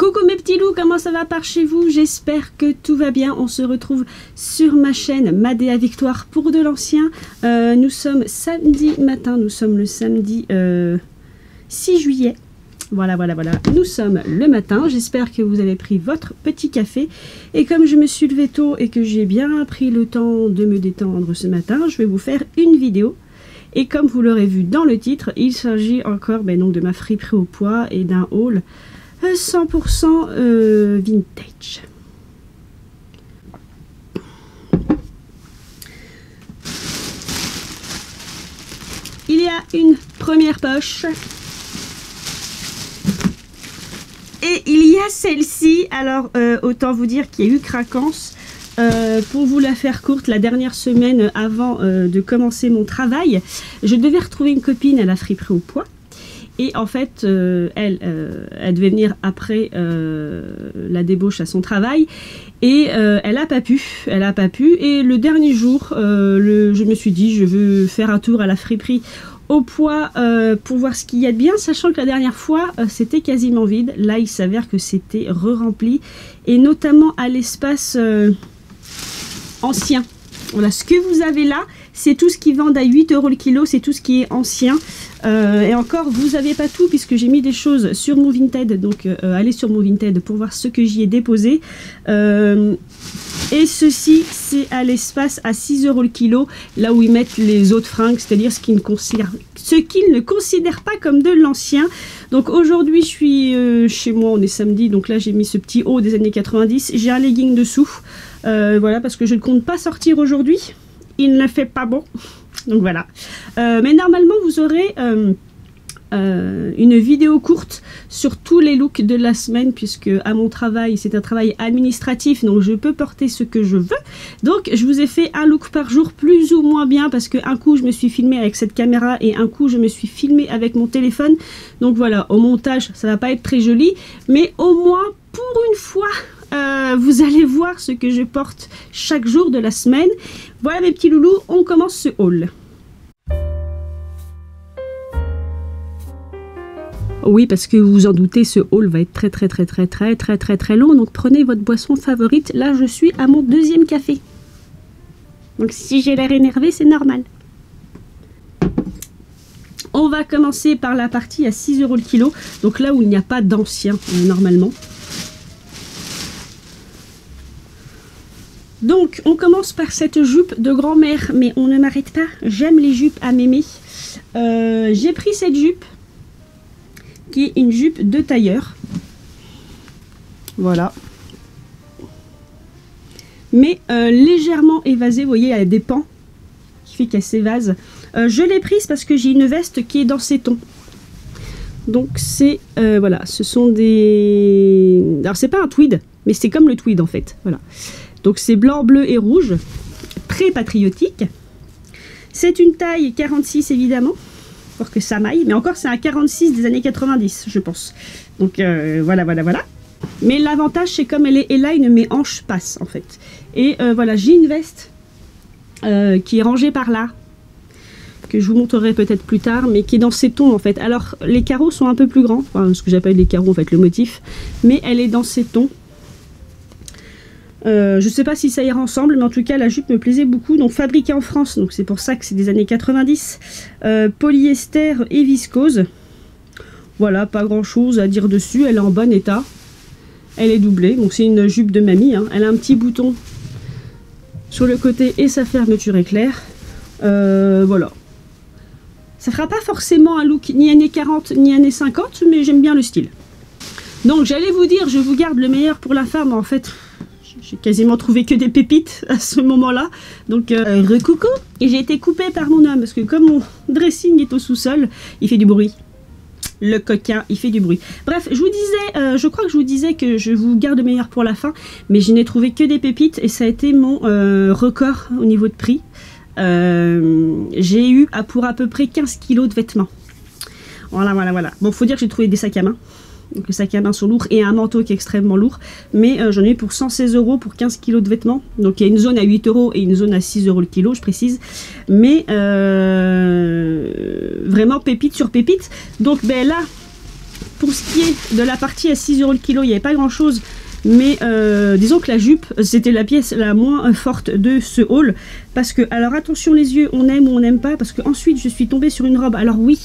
Coucou mes petits loups, comment ça va par chez vous? J'espère que tout va bien. On se retrouve sur ma chaîne Madea Victoire pour de l'ancien. Nous sommes samedi matin, nous sommes le samedi 6 juillet. Voilà. Nous sommes le matin. J'espère que vous avez pris votre petit café. Et comme je me suis levée tôt et que j'ai bien pris le temps de me détendre ce matin, je vais vous faire une vidéo. Et comme vous l'aurez vu dans le titre, il s'agit encore donc de ma friperie au poids et d'un haul 100% vintage. Il y a une première poche. Et il y a celle-ci. Alors, autant vous dire qu'il y a eu craquance. Pour vous la faire courte, la dernière semaine avant de commencer mon travail, je devais retrouver une copine à la friperie au poids. Et en fait, elle devait venir après la débauche à son travail. Et elle n'a pas pu. Et le dernier jour, je me suis dit, je veux faire un tour à la friperie au poids pour voir ce qu'il y a de bien, sachant que la dernière fois, c'était quasiment vide. Là, il s'avère que c'était re-rempli. Et notamment à l'espace ancien. Voilà, ce que vous avez là, c'est tout ce qui vend à 8 € le kilo, c'est tout ce qui est ancien. Et encore, vous n'avez pas tout puisque j'ai mis des choses sur mon Vinted. Donc, allez sur mon Vinted pour voir ce que j'y ai déposé. Et ceci, c'est à l'espace à 6 € le kilo, là où ils mettent les autres fringues, c'est-à-dire ce qu'ils ne considèrent pas comme de l'ancien. Donc aujourd'hui, je suis chez moi, on est samedi, donc là j'ai mis ce petit haut des années 90. J'ai un legging dessous, voilà, parce que je ne compte pas sortir aujourd'hui. Il ne fait pas bon. Donc voilà. Mais normalement, vous aurez une vidéo courte sur tous les looks de la semaine, puisque à mon travail, c'est un travail administratif, donc je peux porter ce que je veux. Donc je vous ai fait un look par jour plus ou moins bien, parce que un coup je me suis filmée avec cette caméra et un coup je me suis filmée avec mon téléphone. Donc voilà, au montage, ça va pas être très joli, mais au moins pour une fois, vous allez voir ce que je porte chaque jour de la semaine. Voilà mes petits loulous, on commence ce haul. Oui, parce que vous vous en doutez, ce haul va être très long. Donc prenez votre boisson favorite. Là, je suis à mon deuxième café. Donc si j'ai l'air énervé, c'est normal. On va commencer par la partie à 6 € le kilo. Donc là où il n'y a pas d'ancien, normalement. Donc on commence par cette jupe de grand-mère. Mais on ne m'arrête pas. J'aime les jupes à mémé. J'ai pris cette jupe, qui est une jupe de tailleur, voilà, mais légèrement évasée, vous voyez, elle a des pans qui fait qu'elle s'évase. Je l'ai prise parce que j'ai une veste qui est dans ces tons, donc c'est voilà, ce sont des, alors c'est pas un tweed, mais c'est comme le tweed en fait, voilà, donc c'est blanc, bleu et rouge, très patriotique. C'est une taille 46 évidemment, pour que ça maille, mais encore c'est un 46 des années 90 je pense, donc voilà. Mais l'avantage c'est comme elle est éline, mes hanches passent en fait. Et voilà, j'ai une veste qui est rangée par là, que je vous montrerai peut-être plus tard, mais qui est dans ces tons en fait. Alors les carreaux sont un peu plus grands, enfin ce que j'appelle les carreaux en fait, le motif, mais elle est dans ces tons. Je sais pas si ça ira ensemble, mais en tout cas la jupe me plaisait beaucoup. Donc fabriquée en France, donc c'est pour ça que c'est des années 90. Polyester et viscose. Voilà, pas grand chose à dire dessus. Elle est en bon état. Elle est doublée, donc c'est une jupe de mamie, hein. Elle a un petit bouton sur le côté et sa fermeture éclair. Voilà. Ça fera pas forcément un look ni années 40 ni années 50, mais j'aime bien le style. Donc j'allais vous dire, je vous garde le meilleur pour la femme, en fait. J'ai quasiment trouvé que des pépites à ce moment-là. Donc, recoucou. Et j'ai été coupée par mon homme, parce que comme mon dressing est au sous-sol, il fait du bruit. Le coquin, il fait du bruit. Bref, je vous disais, je crois que je vous disais que je vous garde le meilleur pour la fin, mais je n'ai trouvé que des pépites, et ça a été mon record au niveau de prix. J'ai eu pour à peu près 15 kg de vêtements. Voilà. Bon, faut dire que j'ai trouvé des sacs à main. Donc les sacs à main sont lourds et un manteau qui est extrêmement lourd, mais j'en ai eu pour 116 € pour 15 kg de vêtements. Donc il y a une zone à 8 € et une zone à 6 € le kilo, je précise, mais vraiment pépite sur pépite. Donc ben là, pour ce qui est de la partie à 6 € le kilo, il n'y avait pas grand chose. Mais disons que la jupe, c'était la pièce la moins forte de ce haul. Parce que, alors attention les yeux, on aime ou on n'aime pas. Parce que ensuite je suis tombée sur une robe. Alors oui,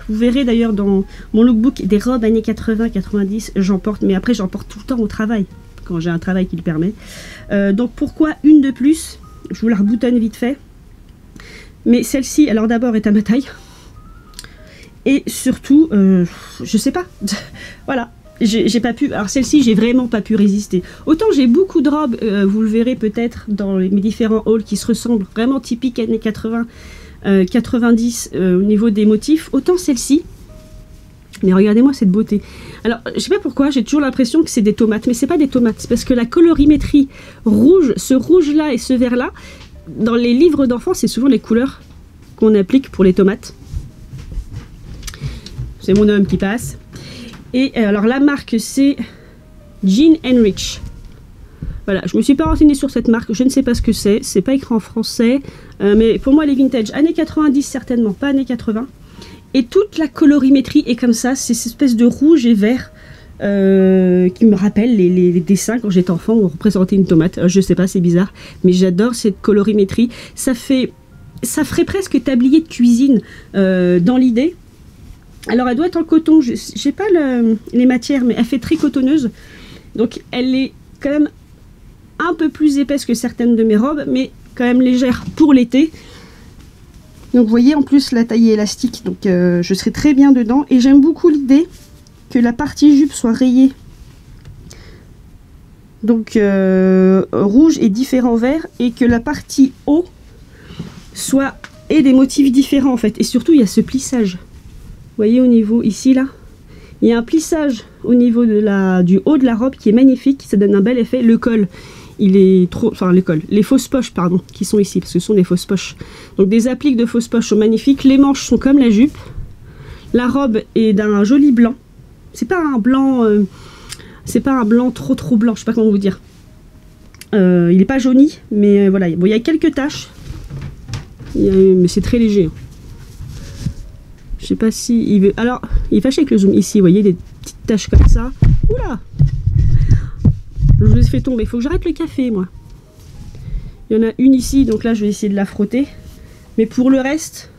vous verrez d'ailleurs dans mon lookbook des robes années 80-90, j'en porte. Mais après j'en porte tout le temps au travail, quand j'ai un travail qui le permet. Donc pourquoi une de plus? Je vous la reboutonne vite fait. Mais celle-ci, alors d'abord est à ma taille. Et surtout, je sais pas. Voilà. J'ai pas pu, alors celle-ci j'ai vraiment pas pu résister. Autant j'ai beaucoup de robes, vous le verrez peut-être dans mes différents hauls qui se ressemblent, vraiment typiques années 80, 90 au niveau des motifs, autant celle-ci. Mais regardez-moi cette beauté. Alors je sais pas pourquoi, j'ai toujours l'impression que c'est des tomates, mais c'est pas des tomates, c'est parce que la colorimétrie rouge, ce rouge là et ce vert là, dans les livres d'enfants c'est souvent les couleurs qu'on applique pour les tomates. C'est mon homme qui passe. Et alors la marque c'est Jean Rich. Voilà, je me suis pas renseignée sur cette marque, je ne sais pas ce que c'est pas écrit en français, mais pour moi les vintage, années 90 certainement, pas années 80. Et toute la colorimétrie est comme ça, c'est cette espèce de rouge et vert qui me rappelle les dessins quand j'étais enfant où on représentait une tomate. Je sais pas, c'est bizarre, mais j'adore cette colorimétrie. Ça ferait presque tablier de cuisine dans l'idée. Alors elle doit être en coton, je sais pas les matières, mais elle fait très cotonneuse. Donc elle est quand même un peu plus épaisse que certaines de mes robes, mais quand même légère pour l'été. Donc vous voyez en plus la taille est élastique, donc je serai très bien dedans. Et j'aime beaucoup l'idée que la partie jupe soit rayée. Donc rouge et différents verts, et que la partie haut ait des motifs différents en fait. Et surtout il y a ce plissage. Vous voyez au niveau ici là, il y a un plissage au niveau du haut de la robe qui est magnifique, ça donne un bel effet. Le col, il est trop, enfin le col, les fausses poches pardon, qui sont ici parce que ce sont des fausses poches. Donc des appliques de fausses poches sont magnifiques. Les manches sont comme la jupe. La robe est d'un joli blanc. C'est pas un blanc, trop blanc. Je sais pas comment vous dire. Il n'est pas jauni, mais voilà. Bon, il y a quelques taches, mais c'est très léger. Je sais pas si il veut. Alors, il est fâché avec le zoom ici, vous voyez, des petites taches comme ça. Oula! Je vous ai fait tomber. Il faut que j'arrête le café, moi. Il y en a une ici, donc là, je vais essayer de la frotter. Mais pour le reste,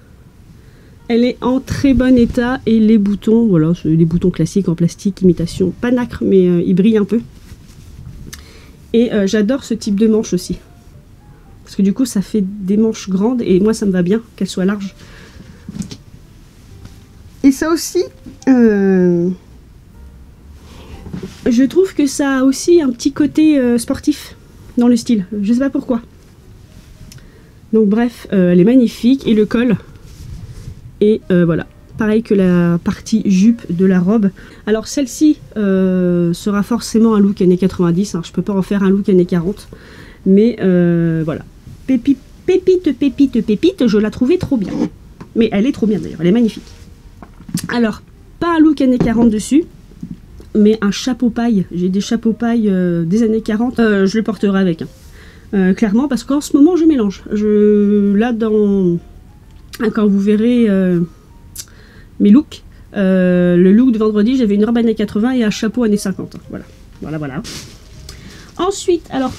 elle est en très bon état. Et les boutons, voilà, c'est des boutons classiques en plastique, imitation, pas nacre, mais ils brillent un peu. Et j'adore ce type de manche aussi. Parce que du coup, ça fait des manches grandes. Et moi, ça me va bien qu'elles soient larges. Et ça aussi, je trouve que ça a aussi un petit côté sportif dans le style. Je sais pas pourquoi. Donc bref, elle est magnifique. Et le col. Et voilà. Pareil que la partie jupe de la robe. Alors celle-ci sera forcément un look années 90. Hein. Je peux pas en faire un look années 40. Mais voilà. Pépite, je la trouvais trop bien. Mais elle est trop bien d'ailleurs. Elle est magnifique. Alors, pas un look années 40 dessus, mais un chapeau paille. J'ai des chapeaux paille des années 40. Je le porterai avec. Hein. Clairement, parce qu'en ce moment, je mélange. Là, quand vous verrez mes looks, le look de vendredi, j'avais une robe années 80 et un chapeau années 50. Hein. Voilà. Ensuite, alors,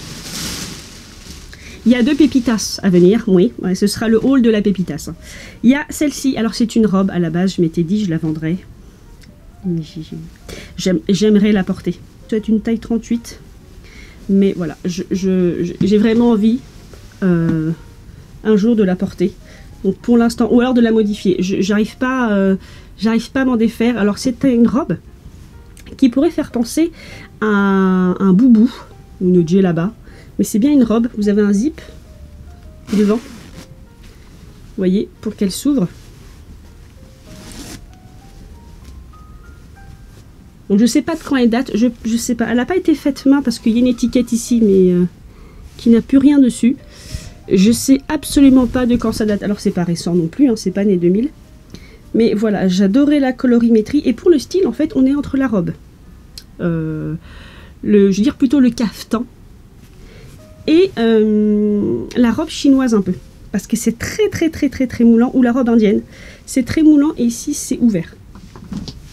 il y a deux pépitas à venir, oui, ouais, ce sera le haul de la pépitas. Il y a celle-ci, alors c'est une robe, à la base je m'étais dit je la vendrais. J'aimerais la porter. C'est une taille 38, mais voilà, j'ai vraiment envie un jour de la porter. Donc pour l'instant, ou alors de la modifier. J'arrive pas à m'en défaire. Alors c'est une robe qui pourrait faire penser à un boubou, ou une djellaba. Mais c'est bien une robe, vous avez un zip devant, vous voyez, pour qu'elle s'ouvre. Donc je sais pas de quand elle date, je sais pas, elle n'a pas été faite main parce qu'il y a une étiquette ici, mais qui n'a plus rien dessus. Je sais absolument pas de quand ça date, alors c'est pas récent non plus, hein, c'est pas né 2000. Mais voilà, j'adorais la colorimétrie, et pour le style, en fait, on est entre la robe, je veux dire plutôt le cafetan, et la robe chinoise un peu, parce que c'est très moulant, ou la robe indienne, c'est très moulant et ici c'est ouvert.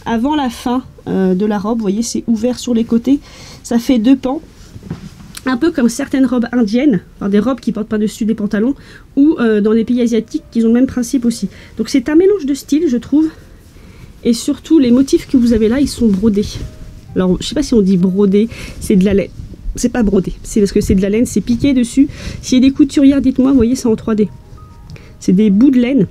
avant la fin de la robe. Vous voyez, c'est ouvert sur les côtés. Ça fait 2 pans. Un peu comme certaines robes indiennes, enfin des robes qui portent par-dessus des pantalons, ou dans les pays asiatiques, qui ont le même principe aussi. Donc c'est un mélange de styles, je trouve. Et surtout, les motifs que vous avez là, ils sont brodés. Alors, je sais pas si on dit brodé, c'est de la laine. C'est pas brodé, c'est parce que c'est de la laine, c'est piqué dessus. S'il y a des couturières, dites-moi, vous voyez, c'est en 3D. C'est des bouts de laine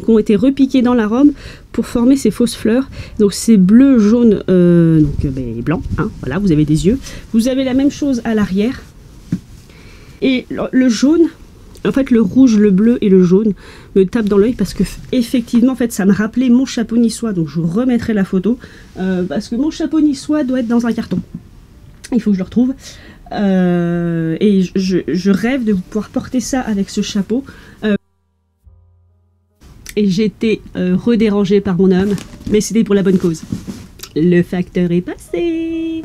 qui ont été repiqués dans la robe pour former ces fausses fleurs. Donc c'est bleu, jaune, et blanc. Hein, voilà, vous avez des yeux. Vous avez la même chose à l'arrière. Et le jaune, en fait le rouge, le bleu et le jaune me tapent dans l'œil parce que effectivement, en fait, ça me rappelait mon chapeau niçois. Donc je vous remettrai la photo parce que mon chapeau niçois doit être dans un carton. Il faut que je le retrouve. Et je rêve de pouvoir porter ça avec ce chapeau. Et j'étais redérangée par mon homme, mais c'était pour la bonne cause. Le facteur est passé.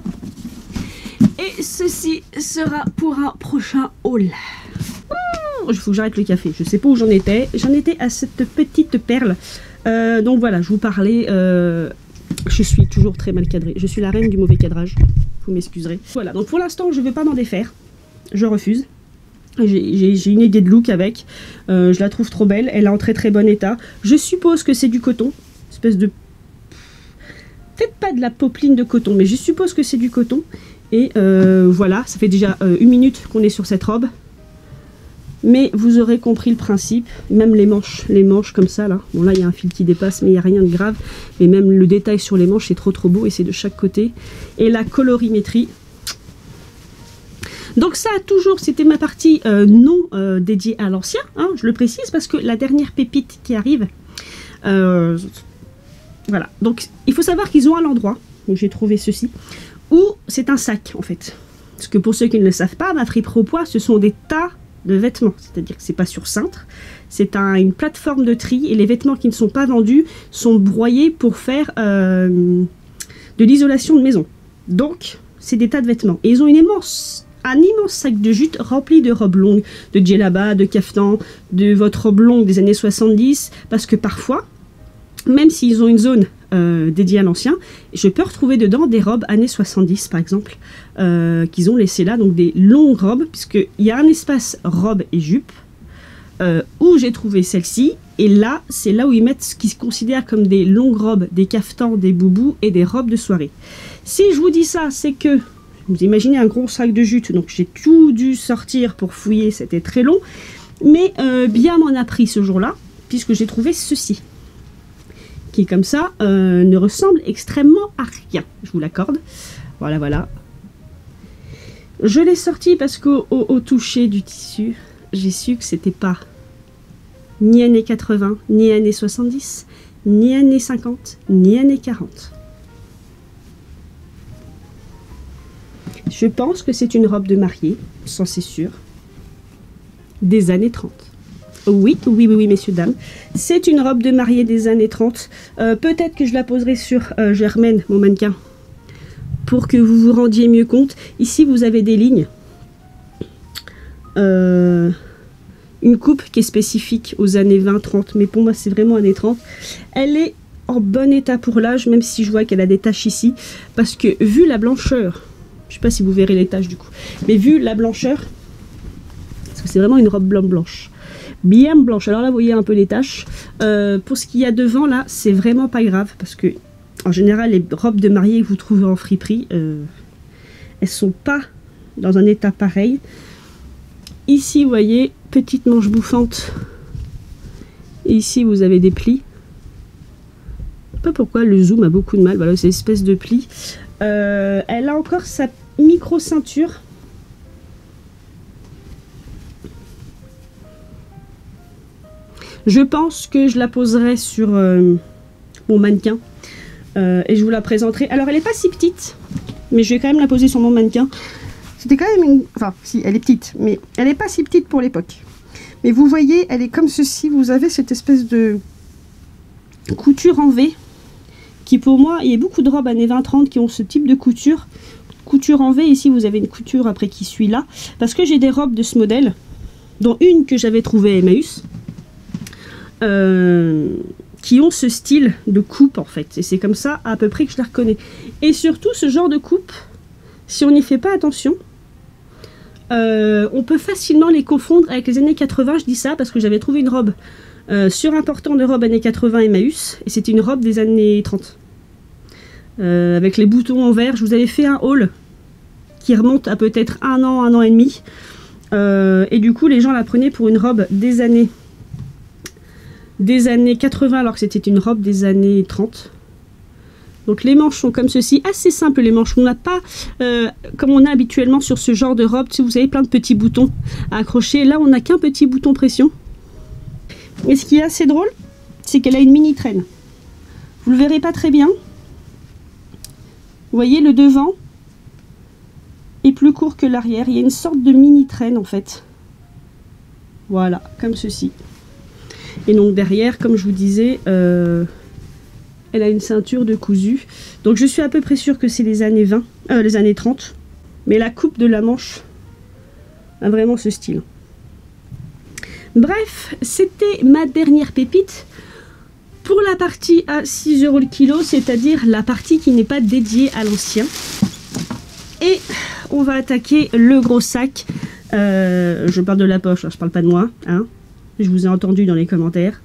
Et ceci sera pour un prochain haul. Il faut que j'arrête le café. Je sais pas où j'en étais. J'en étais à cette petite perle. Donc voilà, je vous parlais. Je suis toujours très mal cadrée. Je suis la reine du mauvais cadrage. Vous m'excuserez. Voilà, donc pour l'instant, je ne veux pas m'en défaire. Je refuse. J'ai une idée de look avec. Je la trouve trop belle. Elle est en très très bon état. Je suppose que c'est du coton. Espèce de... Peut-être pas de la popeline de coton, mais je suppose que c'est du coton. Et voilà, ça fait déjà 1 minute qu'on est sur cette robe. Mais vous aurez compris le principe. Même les manches comme ça là. Bon là il y a un fil qui dépasse mais il n'y a rien de grave. Mais même le détail sur les manches c'est trop beau et c'est de chaque côté. Et la colorimétrie. Donc ça toujours, c'était ma partie non dédiée à l'ancien. Hein, je le précise parce que la dernière pépite qui arrive. Voilà. Donc il faut savoir qu'ils ont un endroit où j'ai trouvé ceci. Où c'est un sac en fait. Parce que pour ceux qui ne le savent pas, ma friperie au poids ce sont des tas de vêtements, c'est-à-dire que c'est pas sur cintre, c'est une plateforme de tri et les vêtements qui ne sont pas vendus sont broyés pour faire de l'isolation de maison. Donc c'est des tas de vêtements et ils ont un immense sac de jute rempli de robes longues, de djellaba, de caftan, de votre robe longue des années 70, parce que parfois, même s'ils ont une zone dédiée à l'ancien, je peux retrouver dedans des robes années 70 par exemple, qu'ils ont laissé là, donc des longues robes, puisqu'il y a un espace robe et jupe, où j'ai trouvé celle-ci, et là, c'est là où ils mettent ce qu'ils considèrent comme des longues robes, des caftans, des boubous et des robes de soirée. Si je vous dis ça, c'est que, vous imaginez un gros sac de jute, donc j'ai tout dû sortir pour fouiller, c'était très long, mais bien m'en a pris ce jour-là, puisque j'ai trouvé ceci. Qui comme ça ne ressemble extrêmement à rien, je vous l'accorde. Voilà, voilà. Je l'ai sorti parce qu'au toucher du tissu, j'ai su que c'était pas ni années 80, ni années 70, ni années 50, ni années 40. Je pense que c'est une robe de mariée, ça c'est sûr, des années 30. Oui, messieurs, dames. C'est une robe de mariée des années 30. Peut-être que je la poserai sur Germaine, mon mannequin, pour que vous vous rendiez mieux compte. Ici, vous avez des lignes. Une coupe qui est spécifique aux années 20-30, mais pour moi, c'est vraiment années 30. Elle est en bon état pour l'âge, même si je vois qu'elle a des taches ici, parce que vu la blancheur, je ne sais pas si vous verrez les taches du coup, mais vu la blancheur, parce que c'est vraiment une robe blanche. Bien blanche, alors là vous voyez un peu les taches. Pour ce qu'il y a devant là, c'est vraiment pas grave parce que en général les robes de mariée que vous trouvez en friperie, elles sont pas dans un état pareil. Ici vous voyez, petite manche bouffante. Et ici vous avez des plis. Je sais pas pourquoi le zoom a beaucoup de mal, voilà, c'est une espèce de pli. Elle a encore sa micro ceinture. Je pense que je la poserai sur mon mannequin et je vous la présenterai. Alors elle n'est pas si petite, mais je vais quand même la poser sur mon mannequin. C'était quand même une... Enfin, si, elle est petite, mais elle n'est pas si petite pour l'époque. Mais vous voyez, elle est comme ceci. Vous avez cette espèce de couture en V qui pour moi, il y a beaucoup de robes années 20-30 qui ont ce type de couture. Couture en V, ici vous avez une couture après qui suit là. Parce que j'ai des robes de ce modèle, dont une que j'avais trouvée à Emmaüs. qui ont ce style de coupe en fait. Et c'est comme ça à peu près que je les reconnais. Et surtout ce genre de coupe, si on n'y fait pas attention, on peut facilement les confondre avec les années 80. Je dis ça parce que j'avais trouvé une robe sur un portant de robe années 80 Emmaüs. Et c'était une robe des années 30. Avec les boutons en vert. Je vous avais fait un haul qui remonte à peut-être un an et demi. Et du coup les gens la prenaient pour une robe des années 80 alors que c'était une robe des années 30. Donc les manches sont comme ceci, assez simples les manches. On n'a pas, comme on a habituellement sur ce genre de robe, si vous avez plein de petits boutons à accrocher. Là on n'a qu'un petit bouton pression. Et ce qui est assez drôle, c'est qu'elle a une mini traîne. Vous le verrez pas très bien. Vous voyez le devant est plus court que l'arrière. Il y a une sorte de mini traîne en fait. Voilà, comme ceci. Et donc derrière, comme je vous disais, elle a une ceinture de cousu. Donc je suis à peu près sûre que c'est les années 20, les années 30. Mais la coupe de la manche a vraiment ce style. Bref, c'était ma dernière pépite. Pour la partie à 6 € le kilo, c'est-à-dire la partie qui n'est pas dédiée à l'ancien. Et on va attaquer le gros sac. Je parle de la poche, hein, je parle pas de moi. Hein. Je vous ai entendu dans les commentaires.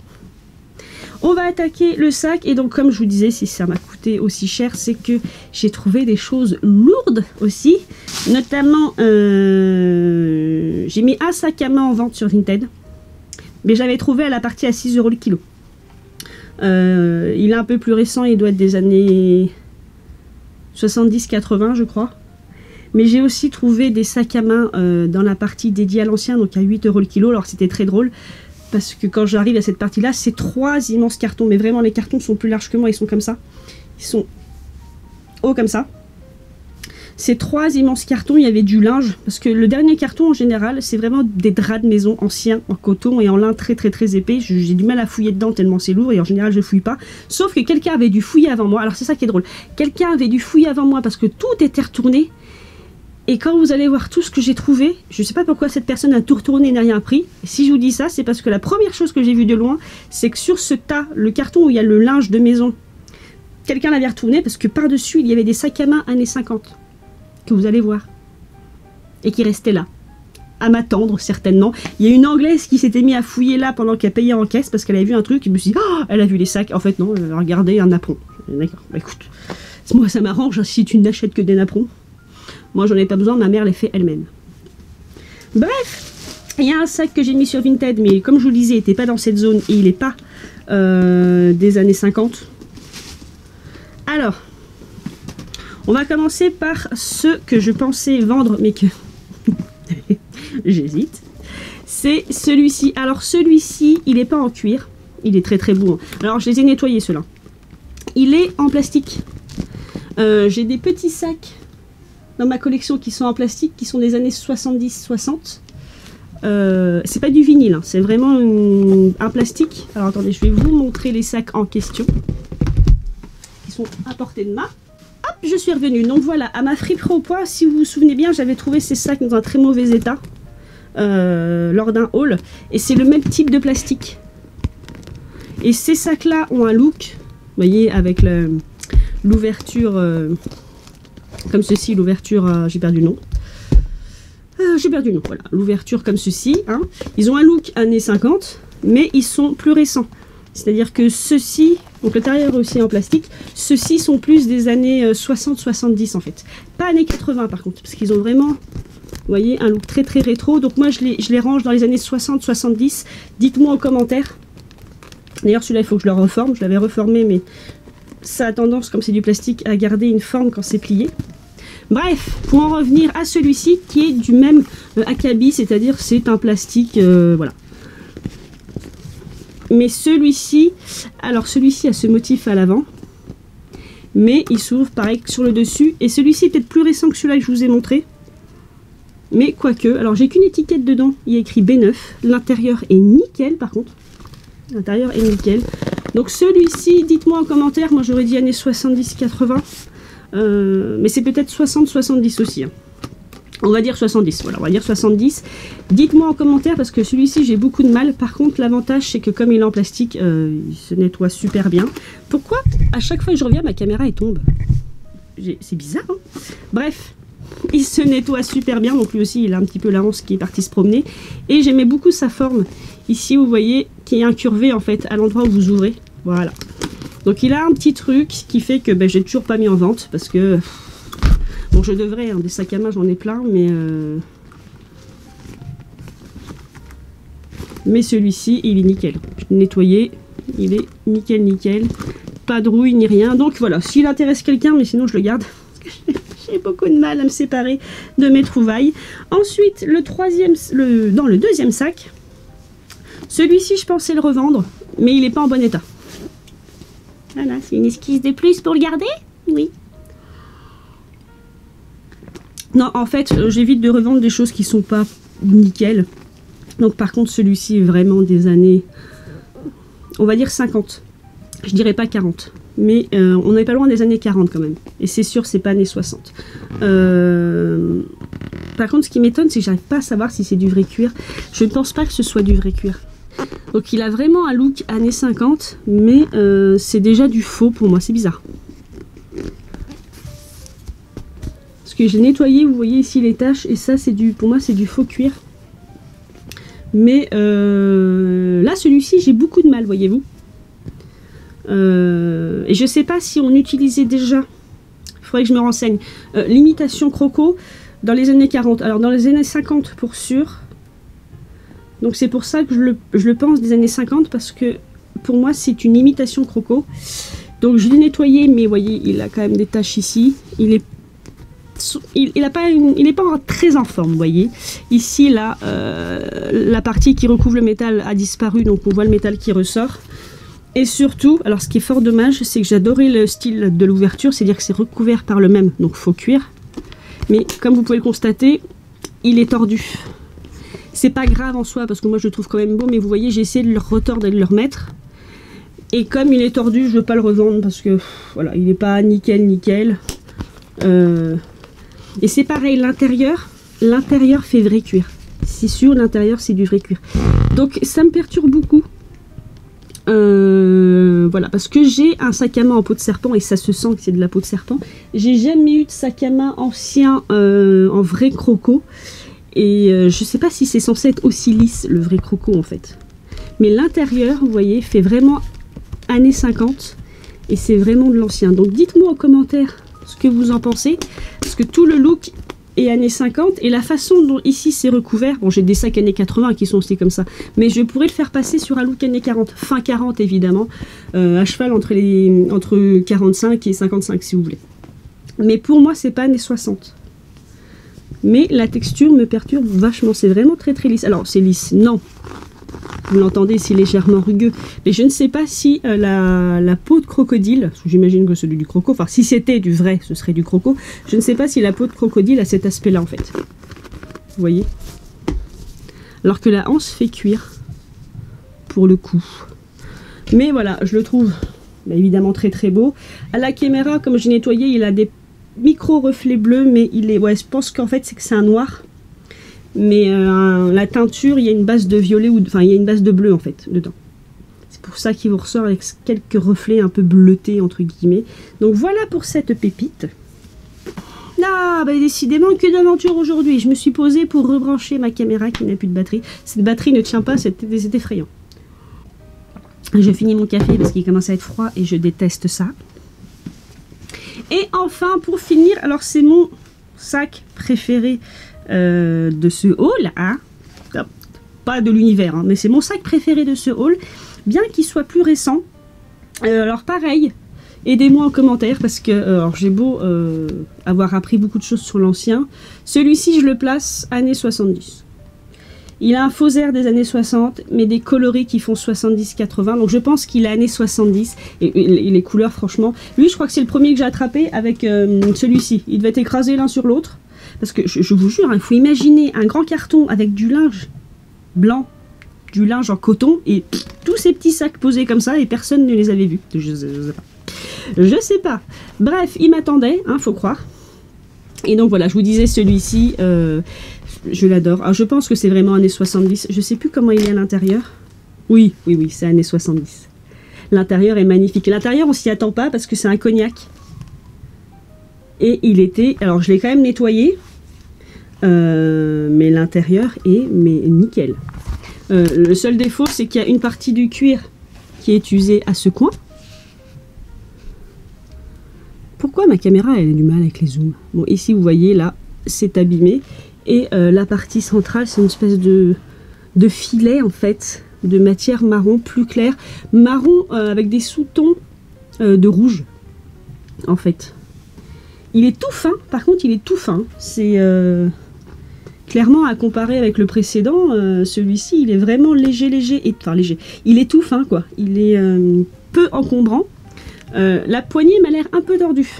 On va attaquer le sac. Et donc comme je vous disais, si ça m'a coûté aussi cher, c'est que j'ai trouvé des choses lourdes aussi. Notamment, j'ai mis un sac à main en vente sur Vinted. Mais j'avais trouvé à la partie à 6 € le kilo. Il est un peu plus récent, il doit être des années 70-80 je crois. Mais j'ai aussi trouvé des sacs à main dans la partie dédiée à l'ancien, donc à 8 € le kilo. Alors c'était très drôle, parce que quand j'arrive à cette partie-là, c'est 3 immenses cartons. Mais vraiment, les cartons sont plus larges que moi, ils sont comme ça. Ils sont hauts comme ça. Ces 3 immenses cartons, il y avait du linge. Parce que le dernier carton, en général, c'est vraiment des draps de maison anciens, en coton et en lin très épais. J'ai du mal à fouiller dedans tellement c'est lourd, et en général, je fouille pas. Sauf que quelqu'un avait dû fouiller avant moi. Alors c'est ça qui est drôle. Quelqu'un avait dû fouiller avant moi parce que tout était retourné. Et quand vous allez voir tout ce que j'ai trouvé, je ne sais pas pourquoi cette personne a tout retourné et n'a rien pris. Et si je vous dis ça, c'est parce que la première chose que j'ai vue de loin, c'est que sur ce tas, le carton où il y a le linge de maison, quelqu'un l'avait retourné parce que par-dessus, il y avait des sacs à main années 50. Que vous allez voir. Et qui restaient là. À m'attendre, certainement. Il y a une Anglaise qui s'était mise à fouiller là pendant qu'elle payait en caisse parce qu'elle avait vu un truc. Et je me suis dit, oh, elle a vu les sacs. En fait, non, elle a regardé un napperon. D'accord, bah, écoute, moi ça m'arrange si tu n'achètes que des napperons. Moi, j'en ai pas besoin, ma mère les fait elle-même. Bref, il y a un sac que j'ai mis sur Vinted, mais comme je vous le disais, il n'était pas dans cette zone et il n'est pas des années 50. Alors, on va commencer par ce que je pensais vendre, mais que j'hésite. C'est celui-ci. Alors, celui-ci, il n'est pas en cuir. Il est très beau. Alors, je les ai nettoyés, ceux-là. Il est en plastique. J'ai des petits sacs dans ma collection qui sont en plastique, qui sont des années 70-60. C'est pas du vinyle, hein, c'est vraiment un plastique. Alors attendez, je vais vous montrer les sacs en question. Ils sont à portée de main. Hop, je suis revenue. Donc voilà, à ma friperie au poids, si vous vous souvenez bien, j'avais trouvé ces sacs dans un très mauvais état lors d'un haul. Et c'est le même type de plastique. Et ces sacs-là ont un look, vous voyez, avec l'ouverture... comme ceci, l'ouverture, j'ai perdu le nom. J'ai perdu le nom, voilà. L'ouverture comme ceci. Hein. Ils ont un look années 50, mais ils sont plus récents. C'est-à-dire que ceux-ci, donc l'intérieur est aussi en plastique, ceux-ci sont plus des années 60-70 en fait. Pas années 80 par contre, parce qu'ils ont vraiment, vous voyez, un look très rétro. Donc moi je les range dans les années 60-70. Dites-moi en commentaire. D'ailleurs celui-là il faut que je le reforme. Je l'avais reformé, mais ça a tendance, comme c'est du plastique, à garder une forme quand c'est plié. Bref, pour en revenir à celui-ci qui est du même acabit, c'est-à-dire c'est un plastique, voilà. Mais celui-ci, alors celui-ci a ce motif à l'avant, mais il s'ouvre pareil sur le dessus. Et celui-ci est peut-être plus récent que celui-là que je vous ai montré. Mais quoique, alors j'ai qu'une étiquette dedans, il y a écrit B9. L'intérieur est nickel par contre. L'intérieur est nickel. Donc celui-ci, dites-moi en commentaire, moi j'aurais dit années 70-80. Mais c'est peut-être 60-70 aussi. Hein. On va dire 70, voilà, on va dire 70. Dites-moi en commentaire parce que celui-ci j'ai beaucoup de mal. Par contre l'avantage c'est que comme il est en plastique, il se nettoie super bien. Pourquoi à chaque fois que je reviens ma caméra elle tombe? C'est bizarre hein. Bref, il se nettoie super bien. Donc lui aussi il a un petit peu la hanche qui est parti se promener. Et j'aimais beaucoup sa forme. Ici vous voyez qui est incurvé en fait à l'endroit où vous ouvrez. Voilà. Donc il a un petit truc qui fait que j'ai toujours pas mis en vente parce que... Bon, je devrais, hein, des sacs à main, j'en ai plein, mais celui-ci, il est nickel. Je l'ai nettoyé, il est nickel, nickel. Pas de rouille ni rien. Donc voilà, s'il intéresse quelqu'un, mais sinon je le garde. J'ai beaucoup de mal à me séparer de mes trouvailles. Ensuite, dans le deuxième sac, celui-ci, je pensais le revendre, mais il n'est pas en bon état. Voilà, c'est une esquisse de plus pour le garder? Oui. Non, en fait, j'évite de revendre des choses qui sont pas nickel. Donc par contre, celui-ci est vraiment des années, on va dire 50. Je dirais pas 40. Mais on n'est pas loin des années 40 quand même. Et c'est sûr, c'est pas années 60. Par contre, ce qui m'étonne, c'est que j'arrive pas à savoir si c'est du vrai cuir. Je ne pense pas que ce soit du vrai cuir. Donc il a vraiment un look années 50, mais c'est déjà du faux pour moi. C'est bizarre. Que j'ai nettoyé, vous voyez ici les taches, et ça c'est pour moi c'est du faux cuir. Mais là celui-ci j'ai beaucoup de mal, voyez-vous. Et je sais pas si on utilisait déjà, il faudrait que je me renseigne, l'imitation croco dans les années 40. Alors dans les années 50 pour sûr. Donc c'est pour ça que je le pense des années 50, parce que pour moi c'est une imitation croco. Donc je l'ai nettoyé, mais vous voyez il a quand même des taches ici. Il n'est pas très en forme, vous voyez. Ici, là, la partie qui recouvre le métal a disparu, donc on voit le métal qui ressort. Et surtout, alors ce qui est fort dommage, c'est que j'adorais le style de l'ouverture, c'est-à-dire que c'est recouvert par le même, donc faux cuir. Mais comme vous pouvez le constater, il est tordu. C'est pas grave en soi, parce que moi je le trouve quand même beau, mais vous voyez, j'ai essayé de le retordre et de le remettre. Et comme il est tordu, je veux pas le revendre, parce que voilà, il n'est pas nickel, nickel. Et c'est pareil, l'intérieur fait vrai cuir. C'est sûr, l'intérieur c'est du vrai cuir. Donc ça me perturbe beaucoup. Voilà, parce que j'ai un sac à main en peau de serpent et ça se sent que c'est de la peau de serpent. J'ai jamais eu de sac à main ancien en vrai croco. Et je sais pas si c'est censé être aussi lisse le vrai croco en fait. Mais l'intérieur, vous voyez, fait vraiment années 50. Et c'est vraiment de l'ancien. Donc dites-moi en commentaire ce que vous en pensez, parce que tout le look est années 50 et la façon dont ici c'est recouvert, bon j'ai des sacs années 80 qui sont aussi comme ça, mais je pourrais le faire passer sur un look années 40, fin 40 évidemment, à cheval entre 45 et 55 si vous voulez. Mais pour moi c'est pas années 60. Mais la texture me perturbe vachement, c'est vraiment très très lisse. Alors c'est lisse, non. Vous l'entendez, c'est légèrement rugueux. Mais je ne sais pas si la peau de crocodile, j'imagine que c'est du croco, enfin si c'était du vrai, ce serait du croco. Je ne sais pas si la peau de crocodile a cet aspect-là en fait. Vous voyez? Alors que la hanche fait cuir, pour le coup. Mais voilà, je le trouve évidemment très très beau. À la caméra, comme j'ai nettoyé, il a des micro-reflets bleus, mais il est, ouais, je pense qu'en fait c'est un noir. Mais la teinture, il y a une base de violet, enfin il y a une base de bleu en fait dedans. C'est pour ça qu'il vous ressort avec quelques reflets un peu bleutés entre guillemets. Donc voilà pour cette pépite. Ah bah décidément que d'aventure aujourd'hui. Je me suis posée pour rebrancher ma caméra qui n'a plus de batterie. Cette batterie ne tient pas, c'est effrayant. Je finis mon café parce qu'il commence à être froid et je déteste ça. Et enfin pour finir, alors c'est mon sac préféré de ce haul, hein. Pas de l'univers, hein, mais c'est mon sac préféré de ce haul, bien qu'il soit plus récent. Alors pareil, aidez-moi en commentaire parce que alors j'ai beau avoir appris beaucoup de choses sur l'ancien, celui-ci je le place années 70. Il a un faux air des années 60, mais des coloris qui font 70-80, donc je pense qu'il est années 70, et les couleurs franchement, lui je crois que c'est le premier que j'ai attrapé avec celui-ci, il devait être écrasé l'un sur l'autre. Parce que je vous jure, il faut imaginer un grand carton avec du linge blanc, du linge en coton, et tous ces petits sacs posés comme ça, et personne ne les avait vus. Je sais pas. Je sais pas. Bref, il m'attendait, hein, faut croire. Et donc voilà, je vous disais, celui-ci, je l'adore. Alors je pense que c'est vraiment années 70. Je sais plus comment il est à l'intérieur. Oui, c'est années 70. L'intérieur est magnifique. L'intérieur, on s'y attend pas parce que c'est un cognac. Et il était... Alors je l'ai quand même nettoyé. Mais l'intérieur est nickel. Le seul défaut, c'est qu'il y a une partie du cuir qui est usée à ce coin. Pourquoi ma caméra elle a du mal avec les zooms? Bon, ici vous voyez là, c'est abîmé. Et la partie centrale, c'est une espèce de filet en fait, de matière marron plus claire. Marron avec des sous-tons de rouge en fait. Il est tout fin, par contre il est tout fin. C'est clairement à comparer avec le précédent, celui-ci il est vraiment léger, enfin léger. Il est tout fin quoi, il est peu encombrant. La poignée m'a l'air un peu tordue.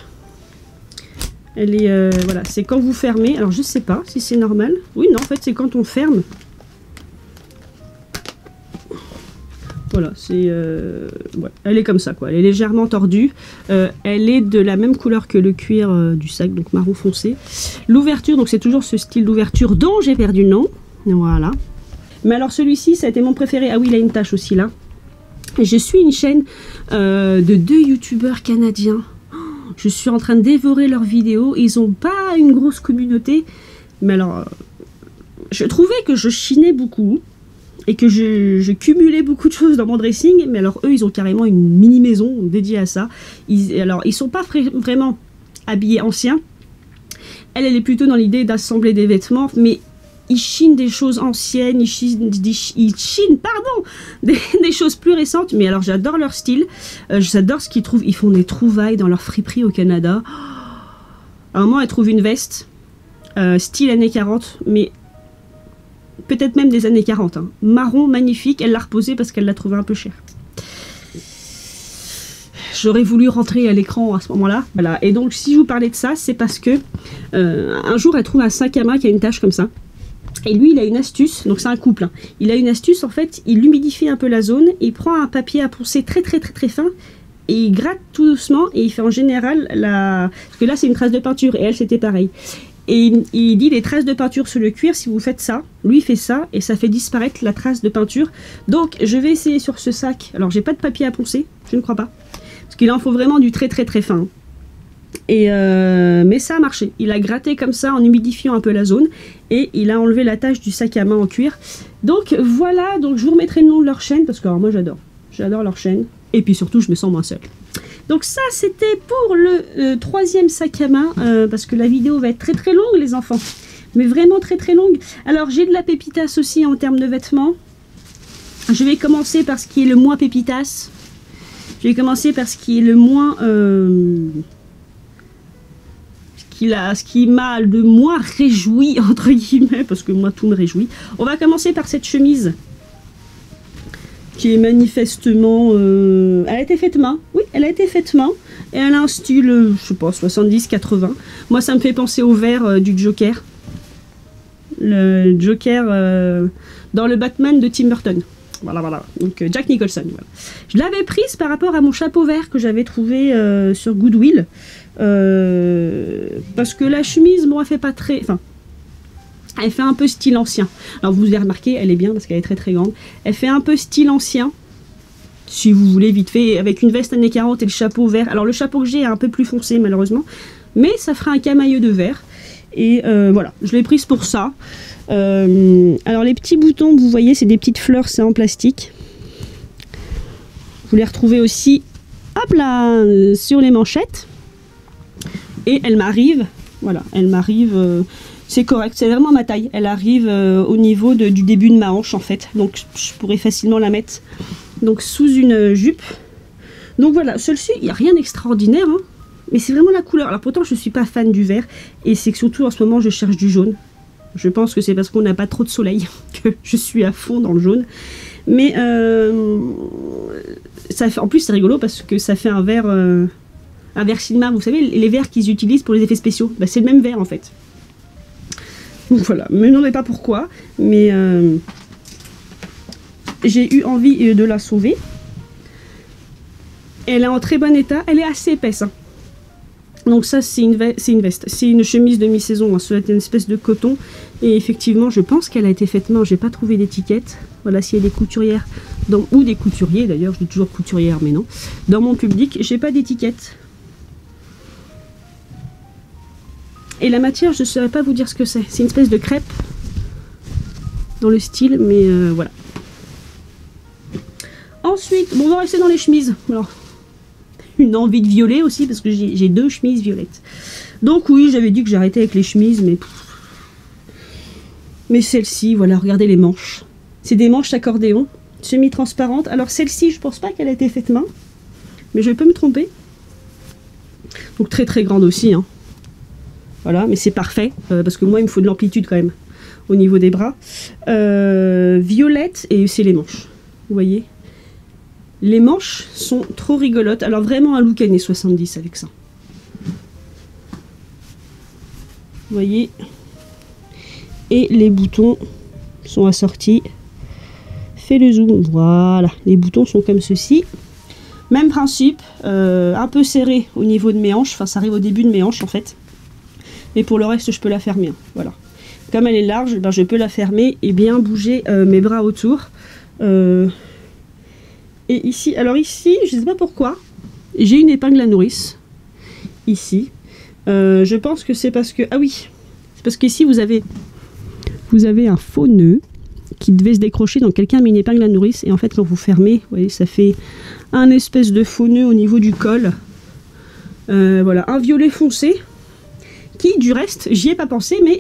Elle est, voilà, c'est quand vous fermez. Alors je sais pas si c'est normal. Oui, non, en fait c'est quand on ferme. Voilà, c'est, ouais, elle est comme ça quoi. Elle est légèrement tordue. Elle est de la même couleur que le cuir du sac, donc marron foncé. L'ouverture, donc c'est toujours ce style d'ouverture dont j'ai perdu le nom. Voilà. Mais alors celui-ci, ça a été mon préféré. Ah oui, il a une tache aussi là. Je suis une chaîne de 2 youtubeurs canadiens. Je suis en train de dévorer leurs vidéos. Ils n'ont pas une grosse communauté. Mais alors, je trouvais que je chinais beaucoup. Et que je cumulais beaucoup de choses dans mon dressing. Mais alors, eux, ils ont carrément une mini-maison dédiée à ça. Alors, ils ne sont pas vraiment habillés anciens. Elle est plutôt dans l'idée d'assembler des vêtements. Mais ils chinent des choses anciennes, ils chinent des choses plus récentes. Mais alors j'adore leur style, j'adore ce qu'ils trouvent. Ils font des trouvailles dans leur friperie au Canada. À un moment, elle trouve une veste, style années 40, mais peut-être même des années 40. Hein. Marron, magnifique, elle l'a reposée parce qu'elle l'a trouvé un peu cher. J'aurais voulu rentrer à l'écran à ce moment-là. Voilà. Et donc si je vous parlais de ça, c'est parce que un jour, elle trouve un sac à main qui a une tache comme ça. Et lui, il a une astuce, donc c'est un couple, hein. Il a une astuce, en fait, il humidifie un peu la zone, il prend un papier à poncer très fin, et il gratte tout doucement, et il fait en général la... Parce que là, c'est une trace de peinture, et elle, c'était pareil. Et il dit les traces de peinture sur le cuir, si vous faites ça, lui, il fait ça, et ça fait disparaître la trace de peinture. Donc, je vais essayer sur ce sac. Alors, j'ai pas de papier à poncer, je ne crois pas. Parce qu'il en faut vraiment du très fin. Et mais ça a marché, il a gratté comme ça en humidifiant un peu la zone et il a enlevé la tache du sac à main en cuir. Donc voilà, donc je vous remettrai le nom de leur chaîne parce que alors, moi j'adore leur chaîne et puis surtout je me sens moins seule. Donc ça c'était pour le 3e sac à main parce que la vidéo va être très longue les enfants, mais vraiment très longue. Alors j'ai de la pépitas aussi en termes de vêtements. Je vais commencer par ce qui est le moins pépitas. Je vais commencer par ce qui est le moins... ce qui m'a le moins réjoui, entre guillemets, parce que moi tout me réjouit. On va commencer par cette chemise qui est manifestement... elle a été faite main, oui, elle a été faite main, et elle a un style, je sais pas, 70-80. Moi ça me fait penser au vert du Joker. Le Joker dans le Batman de Tim Burton. Voilà, donc Jack Nicholson. Voilà. Je l'avais prise par rapport à mon chapeau vert que j'avais trouvé sur Goodwill. Parce que la chemise, bon, elle fait pas très... Enfin, elle fait un peu style ancien. Alors vous avez remarqué, elle est bien parce qu'elle est très grande. Elle fait un peu style ancien. Si vous voulez, vite fait, avec une veste années 40 et le chapeau vert. Alors le chapeau que j'ai est un peu plus foncé malheureusement. Mais ça fera un camailleux de vert. Et voilà, je l'ai prise pour ça. Alors les petits boutons, vous voyez, c'est des petites fleurs, c'est en plastique. Vous les retrouvez aussi, hop là, sur les manchettes. Et elle m'arrive, voilà, elle m'arrive, c'est correct, c'est vraiment ma taille. Elle arrive au niveau du début de ma hanche en fait. Donc je pourrais facilement la mettre donc, sous une jupe. Donc voilà, celle-ci, il n'y a rien d'extraordinaire, hein, mais c'est vraiment la couleur. Alors pourtant je ne suis pas fan du vert, et c'est que surtout en ce moment je cherche du jaune. Je pense que c'est parce qu'on n'a pas trop de soleil que je suis à fond dans le jaune. Mais ça fait, en plus c'est rigolo parce que ça fait un vert cinéma. Vous savez, les verts qu'ils utilisent pour les effets spéciaux. Bah, c'est le même vert en fait. Donc voilà, me demandez pas pourquoi. Mais j'ai eu envie de la sauver. Elle est en très bon état. Elle est assez épaisse. Hein. Donc ça, c'est une veste. C'est une chemise de mi-saison, hein. Ça doit être une espèce de coton. Et effectivement, je pense qu'elle a été faite main. J'ai pas trouvé d'étiquette. Voilà, s'il y a des couturières, ou des couturiers d'ailleurs, je dis toujours couturière, mais non. Dans mon public, j'ai pas d'étiquette. Et la matière, je ne saurais pas vous dire ce que c'est. C'est une espèce de crêpe dans le style, mais voilà. Ensuite, bon, on va rester dans les chemises. Alors, une envie de violet aussi, parce que j'ai 2 chemises violettes. Donc oui, j'avais dit que j'arrêtais avec les chemises, mais celle-ci, voilà, regardez les manches. C'est des manches accordéon, semi-transparentes. Alors celle-ci, je pense pas qu'elle a été faite main, mais je peux me tromper. Donc très très grande aussi, hein. Voilà, mais c'est parfait, parce que moi, il me faut de l'amplitude quand même, au niveau des bras. Violette, et c'est les manches, vous voyez. Les manches sont trop rigolotes. Alors vraiment un look années 70 avec ça. Vous voyez. Et les boutons sont assortis. Fais le zoom, voilà. Les boutons sont comme ceci. Même principe, un peu serré au niveau de mes hanches. Enfin, ça arrive au début de mes hanches en fait. Mais pour le reste, je peux la fermer. Hein. Voilà. Comme elle est large, ben, je peux la fermer et bien bouger mes bras autour. Et ici, alors ici, je ne sais pas pourquoi, j'ai une épingle à nourrice. Ici. Je pense que c'est parce que... Ah oui, c'est parce qu'ici, vous avez un faux nœud qui devait se décrocher. Donc quelqu'un met une épingle à nourrice. Et en fait, quand vous fermez, vous voyez, ça fait un espèce de faux nœud au niveau du col. Voilà, un violet foncé. Qui, du reste, j'y ai pas pensé, mais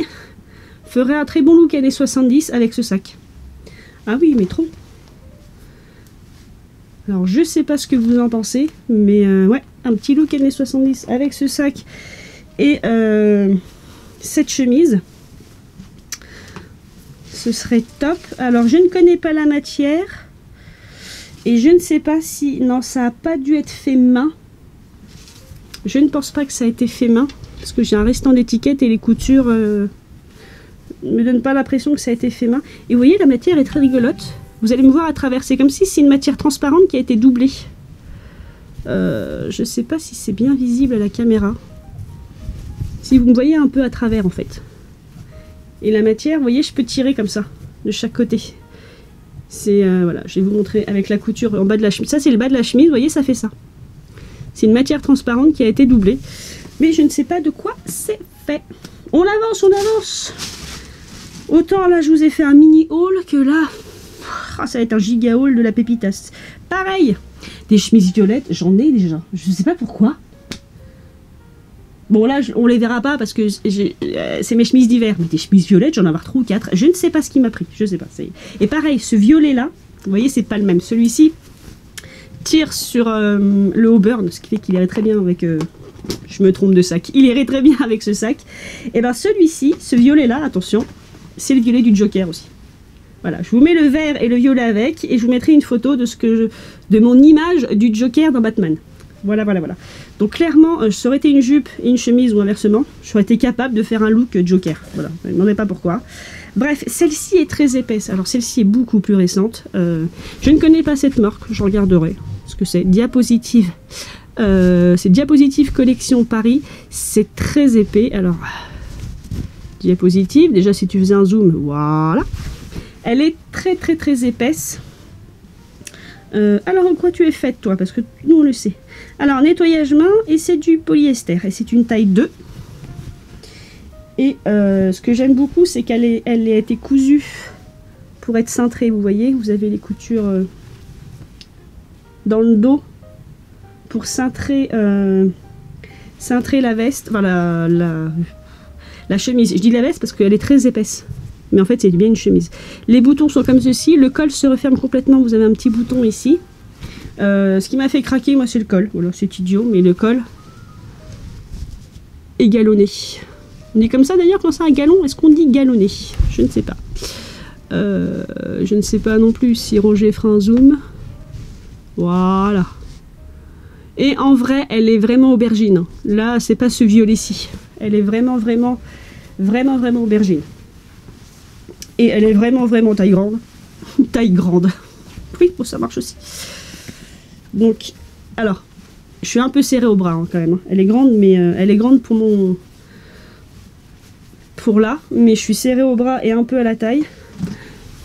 ferait un très bon look années 70 avec ce sac. Ah oui, mais trop. Alors, je sais pas ce que vous en pensez, mais ouais, un petit look années 70 avec ce sac et cette chemise. Ce serait top. Alors, je ne connais pas la matière et je ne sais pas si... Non, ça n'a pas dû être fait main. Je ne pense pas que ça a été fait main. Parce que j'ai un restant d'étiquette et les coutures ne me donnent pas l'impression que ça a été fait main. Et vous voyez, la matière est très rigolote. Vous allez me voir à travers. C'est comme si c'est une matière transparente qui a été doublée. Je ne sais pas si c'est bien visible à la caméra. Si vous me voyez un peu à travers en fait. Et la matière, vous voyez, je peux tirer comme ça, de chaque côté. C'est voilà, je vais vous montrer avec la couture en bas de la chemise. Ça, c'est le bas de la chemise, vous voyez, ça fait ça. C'est une matière transparente qui a été doublée. Mais je ne sais pas de quoi c'est fait. On avance, on avance. Autant là, je vous ai fait un mini haul que là, ça va être un giga haul de la pépitas. Pareil, des chemises violettes, j'en ai déjà. Je ne sais pas pourquoi. Bon là, on les verra pas parce que c'est mes chemises d'hiver. Mais des chemises violettes, j'en ai avoir 3 ou 4. Je ne sais pas ce qui m'a pris. Je sais pas. Et pareil, ce violet là, vous voyez, c'est pas le même. Celui-ci tire sur le Auburn, ce qui fait qu'il irait très bien avec... je me trompe de sac. Il irait très bien avec ce sac. Et bien celui-ci, ce violet-là, attention, c'est le violet du Joker aussi. Voilà, je vous mets le vert et le violet avec, et je vous mettrai une photo de mon image du Joker dans Batman. Voilà, voilà, voilà. Donc clairement, ça aurait été une jupe et une chemise ou inversement, j'aurais été capable de faire un look Joker. Voilà, ne me demandez pas pourquoi. Bref, celle-ci est très épaisse. Alors celle-ci est beaucoup plus récente. Je ne connais pas cette marque, je regarderai ce que c'est. Diapositive. C'est Diapositive Collection Paris. C'est très épais. Alors, Diapositive, déjà si tu faisais un zoom, voilà. Elle est très très très épaisse. Alors en quoi tu es faite toi? Parce que nous on le sait. Alors nettoyage main et c'est du polyester. Et c'est une taille 2. Et ce que j'aime beaucoup c'est qu'elle a été cousue pour être cintrée. Vous voyez, vous avez les coutures dans le dos pour cintrer la veste, enfin la chemise. Je dis la veste parce qu'elle est très épaisse. Mais en fait, c'est bien une chemise. Les boutons sont comme ceci. Le col se referme complètement. Vous avez un petit bouton ici. Ce qui m'a fait craquer, moi, c'est le col. Voilà, c'est idiot, mais le col est galonné. On dit comme ça, d'ailleurs, quand c'est un galon, est-ce qu'on dit galonné? Je ne sais pas. Je ne sais pas non plus si Roger fera un zoom. Voilà. Et en vrai, elle est vraiment aubergine. Là, c'est pas ce violet-ci. Elle est vraiment aubergine. Et elle est vraiment taille grande. Taille grande. Oui, bon, ça marche aussi. Donc, alors, Je suis un peu serrée au bras hein, quand même. Hein. Elle est grande, mais elle est grande pour mon... pour là. Mais je suis serrée au bras et un peu à la taille.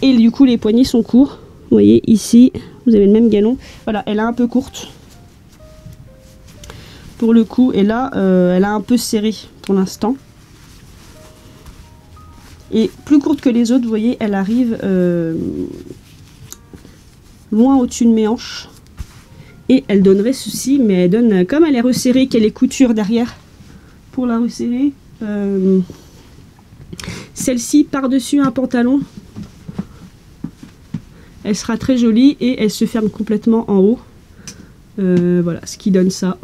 Et du coup, les poignets sont courts. Vous voyez, ici, vous avez le même galon. Voilà, elle est un peu courte. Pour le coup, et là, elle a un peu serré pour l'instant. Et plus courte que les autres, vous voyez, elle arrive loin au-dessus de mes hanches. Et elle donnerait ceci, mais elle donne, comme elle est resserrée, qu'elle est couture derrière, pour la resserrer, celle-ci par-dessus un pantalon, elle sera très jolie et elle se ferme complètement en haut. Voilà, ce qui donne ça.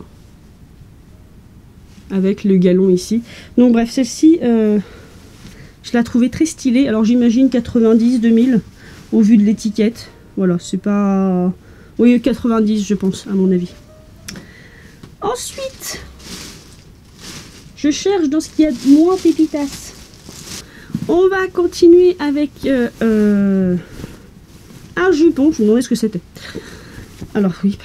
Avec le galon ici. Donc bref, celle-ci, je la trouvais très stylée. Alors j'imagine 90, 2000 au vu de l'étiquette. Voilà, c'est pas... Oui, 90 je pense, à mon avis. Ensuite, je cherche dans ce qu'il y a de moins pépitas. On va continuer avec un jupon. Je me demandais ce que c'était. Alors oui,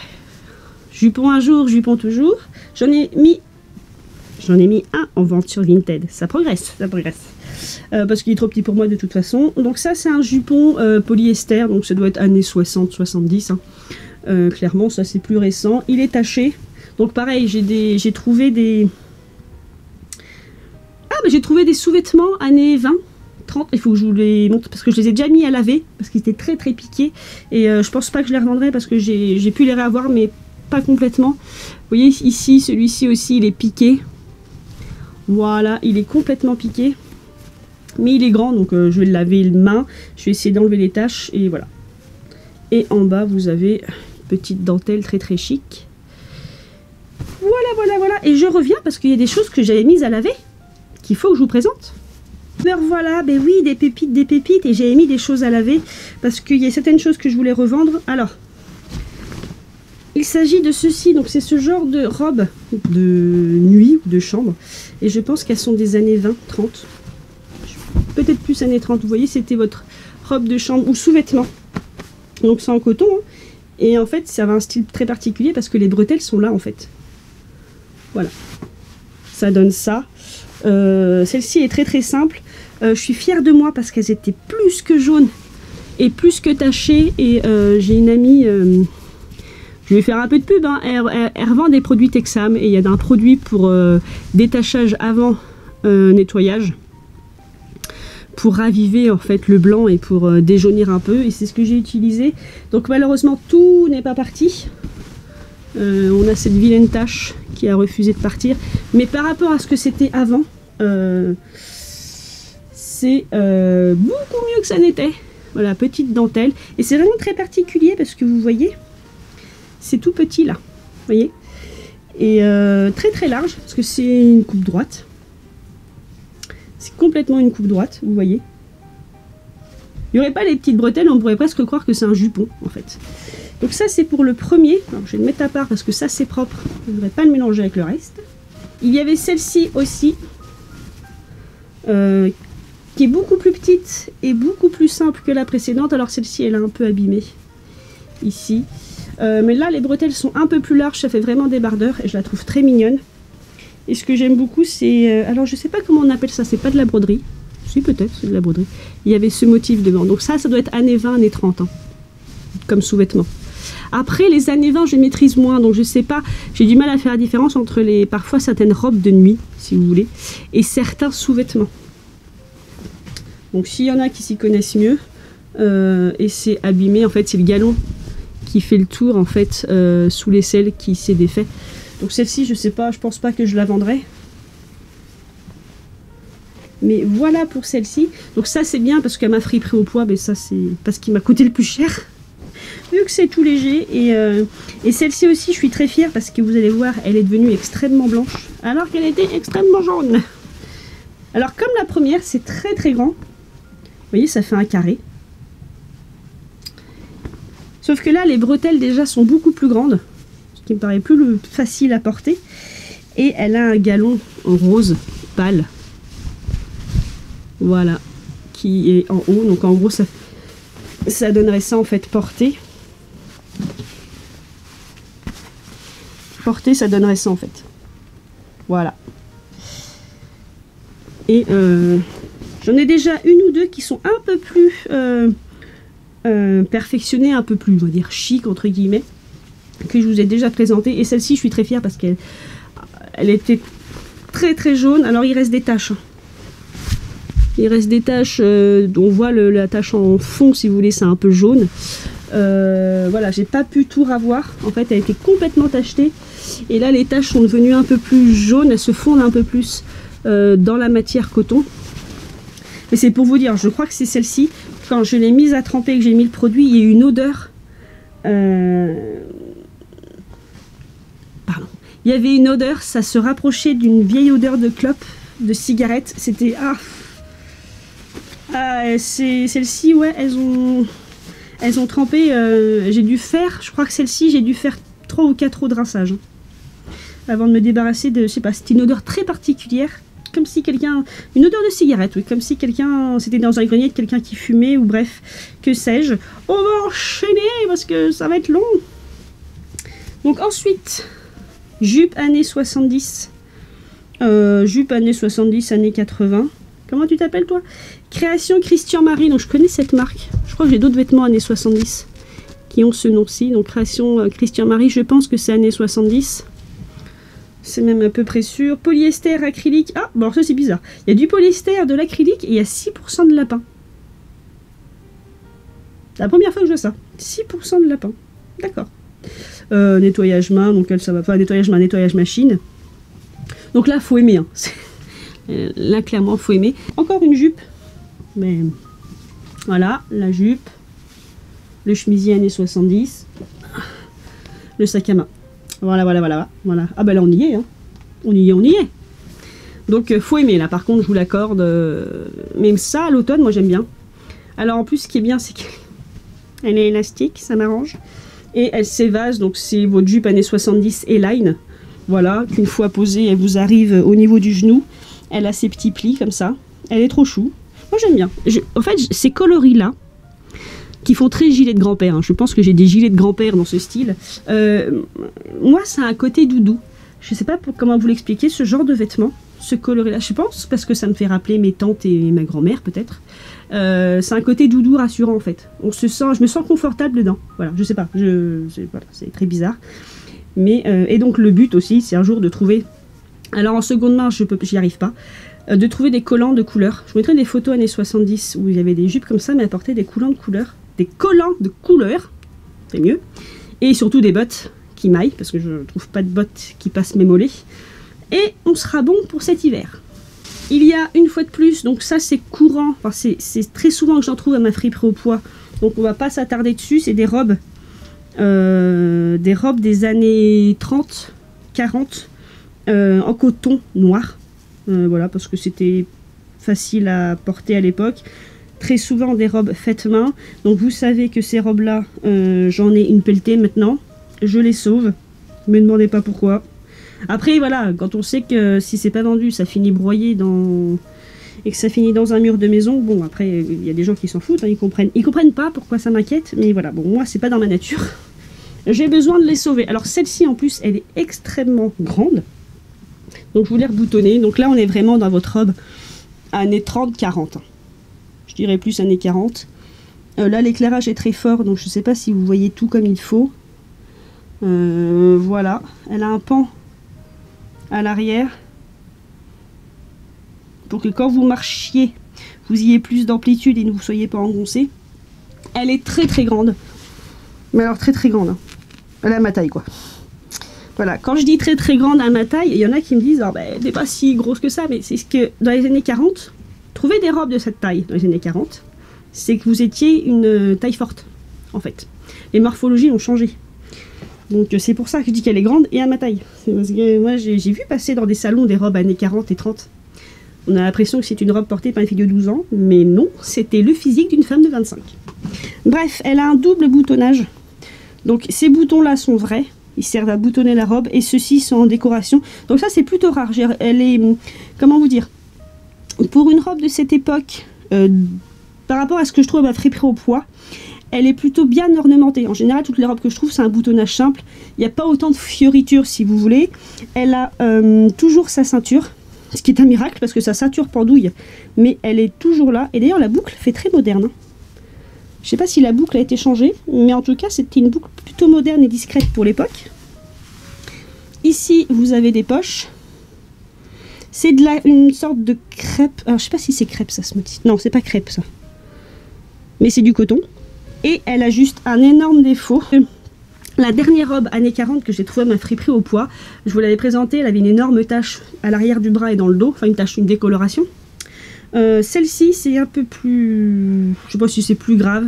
jupon un jour, jupon toujours. J'en ai mis un en vente sur Vinted. Ça progresse, ça progresse. Parce qu'il est trop petit pour moi de toute façon. Donc ça c'est un jupon polyester, donc ça doit être années 60-70. Hein. Clairement, ça c'est plus récent. Il est taché. Donc pareil, j'ai trouvé des... Ah bah j'ai trouvé des sous-vêtements années 20, 30. Il faut que je vous les montre parce que je les ai déjà mis à laver. Parce qu'ils étaient très très piqués. Et je pense pas que je les revendrai parce que j'ai pu les réavoir mais pas complètement. Vous voyez ici, celui-ci aussi il est piqué. Voilà, il est complètement piqué. Mais il est grand, donc je vais le laver les mains. Je vais essayer d'enlever les taches, et voilà. Et en bas, vous avez une petite dentelle très très chic. Voilà, voilà, voilà. Et je reviens parce qu'il y a des choses que j'avais mises à laver, qu'il faut que je vous présente. Alors voilà, ben oui, des pépites, et j'avais mis des choses à laver, parce qu'il y a certaines choses que je voulais revendre. Alors, il s'agit de ceci, donc c'est ce genre de robe de nuit ou de chambre. Et je pense qu'elles sont des années 20, 30. Peut-être plus années 30. Vous voyez, c'était votre robe de chambre ou sous-vêtements. Donc c'est en coton. Hein. Et en fait, ça a un style très particulier parce que les bretelles sont là en fait. Voilà. Ça donne ça. Celle-ci est très très simple. Je suis fière de moi parce qu'elles étaient plus que jaunes et plus que tachées. Et j'ai une amie... je vais faire un peu de pub, hein. Elle revend des produits Texam et il y a un produit pour détachage avant nettoyage pour raviver en fait le blanc et pour déjaunir un peu, et c'est ce que j'ai utilisé. Donc malheureusement tout n'est pas parti. On a cette vilaine tache qui a refusé de partir, mais par rapport à ce que c'était avant, c'est beaucoup mieux que ça n'était. Voilà, petite dentelle, et c'est vraiment très particulier parce que vous voyez, c'est tout petit là, vous voyez, et très très large parce que c'est une coupe droite. C'est complètement une coupe droite, vous voyez. Il n'y aurait pas les petites bretelles, on pourrait presque croire que c'est un jupon en fait. Donc ça c'est pour le premier. Alors, je vais le mettre à part parce que ça c'est propre. Je ne voudrais pas le mélanger avec le reste. Il y avait celle-ci aussi, qui est beaucoup plus petite et beaucoup plus simple que la précédente. Alors celle-ci elle est un peu abîmée ici. Mais là les bretelles sont un peu plus larges, ça fait vraiment débardeur et je la trouve très mignonne. Et ce que j'aime beaucoup c'est... alors je sais pas comment on appelle ça, c'est pas de la broderie. Si peut-être c'est de la broderie. Il y avait ce motif devant. Donc ça doit être années 20, années 30. Hein, comme sous-vêtements. Après les années 20 je maîtrise moins. Donc je sais pas, j'ai du mal à faire la différence entre les parfois certaines robes de nuit, si vous voulez, et certains sous-vêtements. Donc s'il y en a qui s'y connaissent mieux, et c'est abîmé, en fait c'est le galon qui fait le tour en fait sous l'aisselle qui s'est défait. Donc celle-ci je sais pas, je pense pas que je la vendrai. Mais voilà pour celle-ci. Donc ça c'est bien parce qu'elle m'a friperie au poids, mais ça c'est parce qu'il m'a coûté le plus cher. Vu que c'est tout léger. Et celle-ci aussi je suis très fière parce que vous allez voir, elle est devenue extrêmement blanche. Alors qu'elle était extrêmement jaune. Alors comme la première c'est très très grand. Vous voyez ça fait un carré. Sauf que là les bretelles déjà sont beaucoup plus grandes. Ce qui me paraît plus facile à porter. Et elle a un galon rose pâle. Voilà, qui est en haut. Donc en gros ça donnerait ça en fait porté. portée, ça donnerait ça en fait. Voilà. Et j'en ai déjà une ou deux qui sont un peu plus perfectionnées, un peu plus, on va dire, chic entre guillemets, que je vous ai déjà présentées. Et celle-ci, je suis très fière parce qu'elle était très très jaune. Alors il reste des taches. Il reste des taches, on voit la tache en fond si vous voulez, c'est un peu jaune. Voilà, j'ai pas pu tout ravoir. En fait, elle était complètement tachetée. Et là, les taches sont devenues un peu plus jaunes, elles se fondent un peu plus dans la matière coton. Mais c'est pour vous dire, je crois que c'est celle-ci. Quand je l'ai mise à tremper et que j'ai mis le produit, il y a eu une odeur. Pardon. Il y avait une odeur, ça se rapprochait d'une vieille odeur de clope, de cigarette. C'était... c'est celle-ci, ouais, elles ont trempé. J'ai dû faire, je crois que celle-ci, j'ai dû faire 3 ou 4 eaux de rinçage. Hein, avant de me débarrasser de, je sais pas, c'était une odeur très particulière. Comme si quelqu'un... Une odeur de cigarette, oui. Comme si quelqu'un... C'était dans un grenier de quelqu'un qui fumait, ou bref, que sais-je. On va enchaîner, parce que ça va être long. Donc ensuite, jupe années 70. Jupe années 70, années 80. Comment tu t'appelles, toi? Création Christian Marie. Donc je connais cette marque. Je crois que j'ai d'autres vêtements années 70 qui ont ce nom-ci. Donc création Christian Marie, je pense que c'est années 70. C'est même à peu près sûr. Polyester, acrylique. Ah, bon, ça c'est bizarre. Il y a du polyester, de l'acrylique et il y a 6% de lapin. C'est la première fois que je vois ça. 6% de lapin. D'accord. Nettoyage main, donc elle, ça va pas. Nettoyage main, nettoyage machine. Donc là, faut aimer. Hein. Là, clairement, faut aimer. Encore une jupe. Mais voilà, la jupe. Le chemisier années 70. Le sac à main. Voilà. Ah ben là on y est, hein. On y est. Donc faut aimer là, par contre je vous l'accorde. Mais ça à l'automne, moi j'aime bien. Alors en plus ce qui est bien c'est qu'elle est élastique, ça m'arrange. Et elle s'évase, donc c'est votre jupe années 70 A-line. Voilà, qu'une fois posée, elle vous arrive au niveau du genou. Elle a ses petits plis comme ça. Elle est trop chou. Moi j'aime bien. En fait ces coloris là, qui font très gilet de grand-père. Hein. Je pense que j'ai des gilets de grand-père dans ce style. Moi, ça a un côté doudou. Je ne sais pas comment vous l'expliquer, ce genre de vêtements, ce coloris-là. Je pense parce que ça me fait rappeler mes tantes et ma grand-mère, peut-être. C'est un côté doudou rassurant, en fait. Je me sens confortable dedans. Voilà, je sais pas. Voilà, c'est très bizarre. Mais, et donc, le but aussi, c'est un jour de trouver... Alors, en seconde main, j'y arrive pas. De trouver des collants de couleur. Je vous mettrai des photos années 70 où il y avait des jupes comme ça, mais à porter des collants de couleur. Des collants de couleur, c'est mieux, et surtout des bottes qui maillent, parce que je ne trouve pas de bottes qui passent mes mollets, et on sera bon pour cet hiver. Il y a une fois de plus, donc ça c'est courant, enfin, c'est très souvent que j'en trouve à ma friperie au poids, donc on va pas s'attarder dessus, c'est des robes des années 30, 40, en coton noir, voilà, parce que c'était facile à porter à l'époque. Très souvent des robes faites main. Donc vous savez que ces robes-là, j'en ai une pelletée maintenant. Je les sauve. Ne me demandez pas pourquoi. Après, voilà, quand on sait que si c'est pas vendu, ça finit broyé et que ça finit dans un mur de maison, bon, après, il y a des gens qui s'en foutent, hein, ils comprennent pas pourquoi ça m'inquiète, mais voilà, bon, moi, c'est pas dans ma nature. J'ai besoin de les sauver. Alors, celle-ci, en plus, elle est extrêmement grande. Donc, je voulais reboutonner. Donc là, on est vraiment dans votre robe années 30-40. Je dirais plus années 40. Là, l'éclairage est très fort, donc je ne sais pas si vous voyez tout comme il faut. Voilà. Elle a un pan à l'arrière pour que quand vous marchiez, vous ayez plus d'amplitude et ne vous soyez pas engoncé. Elle est très très grande. Mais alors très très grande. Hein. Elle a ma taille, quoi. Voilà. Quand je dis très très grande à ma taille, il y en a qui me disent oh, ben, elle n'est pas si grosse que ça, mais c'est ce que dans les années 40... Trouver des robes de cette taille dans les années 40, c'est que vous étiez une taille forte, en fait. Les morphologies ont changé. Donc c'est pour ça que je dis qu'elle est grande et à ma taille. Parce que moi j'ai vu passer dans des salons des robes années 40 et 30. On a l'impression que c'est une robe portée par une fille de 12 ans, mais non, c'était le physique d'une femme de 25. Bref, elle a un double boutonnage. Donc ces boutons-là sont vrais, ils servent à boutonner la robe, et ceux-ci sont en décoration. Donc ça c'est plutôt rare. Elle est, comment vous dire, pour une robe de cette époque, par rapport à ce que je trouve à ma friperie au poids, elle est plutôt bien ornementée. En général, toutes les robes que je trouve, c'est un boutonnage simple. Il n'y a pas autant de fioritures, si vous voulez. Elle a toujours sa ceinture, ce qui est un miracle, parce que sa ceinture pendouille, mais elle est toujours là. Et d'ailleurs, la boucle fait très moderne. Je ne sais pas si la boucle a été changée, mais en tout cas, c'était une boucle plutôt moderne et discrète pour l'époque. Ici, vous avez des poches. C'est une sorte de crêpe. Alors, je sais pas si c'est crêpe, ça se me dit. Non, c'est pas crêpe, ça. Mais c'est du coton. Et elle a juste un énorme défaut. La dernière robe années 40 que j'ai trouvée à ma friperie au poids, je vous l'avais présentée, elle avait une énorme tache à l'arrière du bras et dans le dos. Enfin, une décoloration. Celle-ci, c'est un peu plus... Je sais pas si c'est plus grave.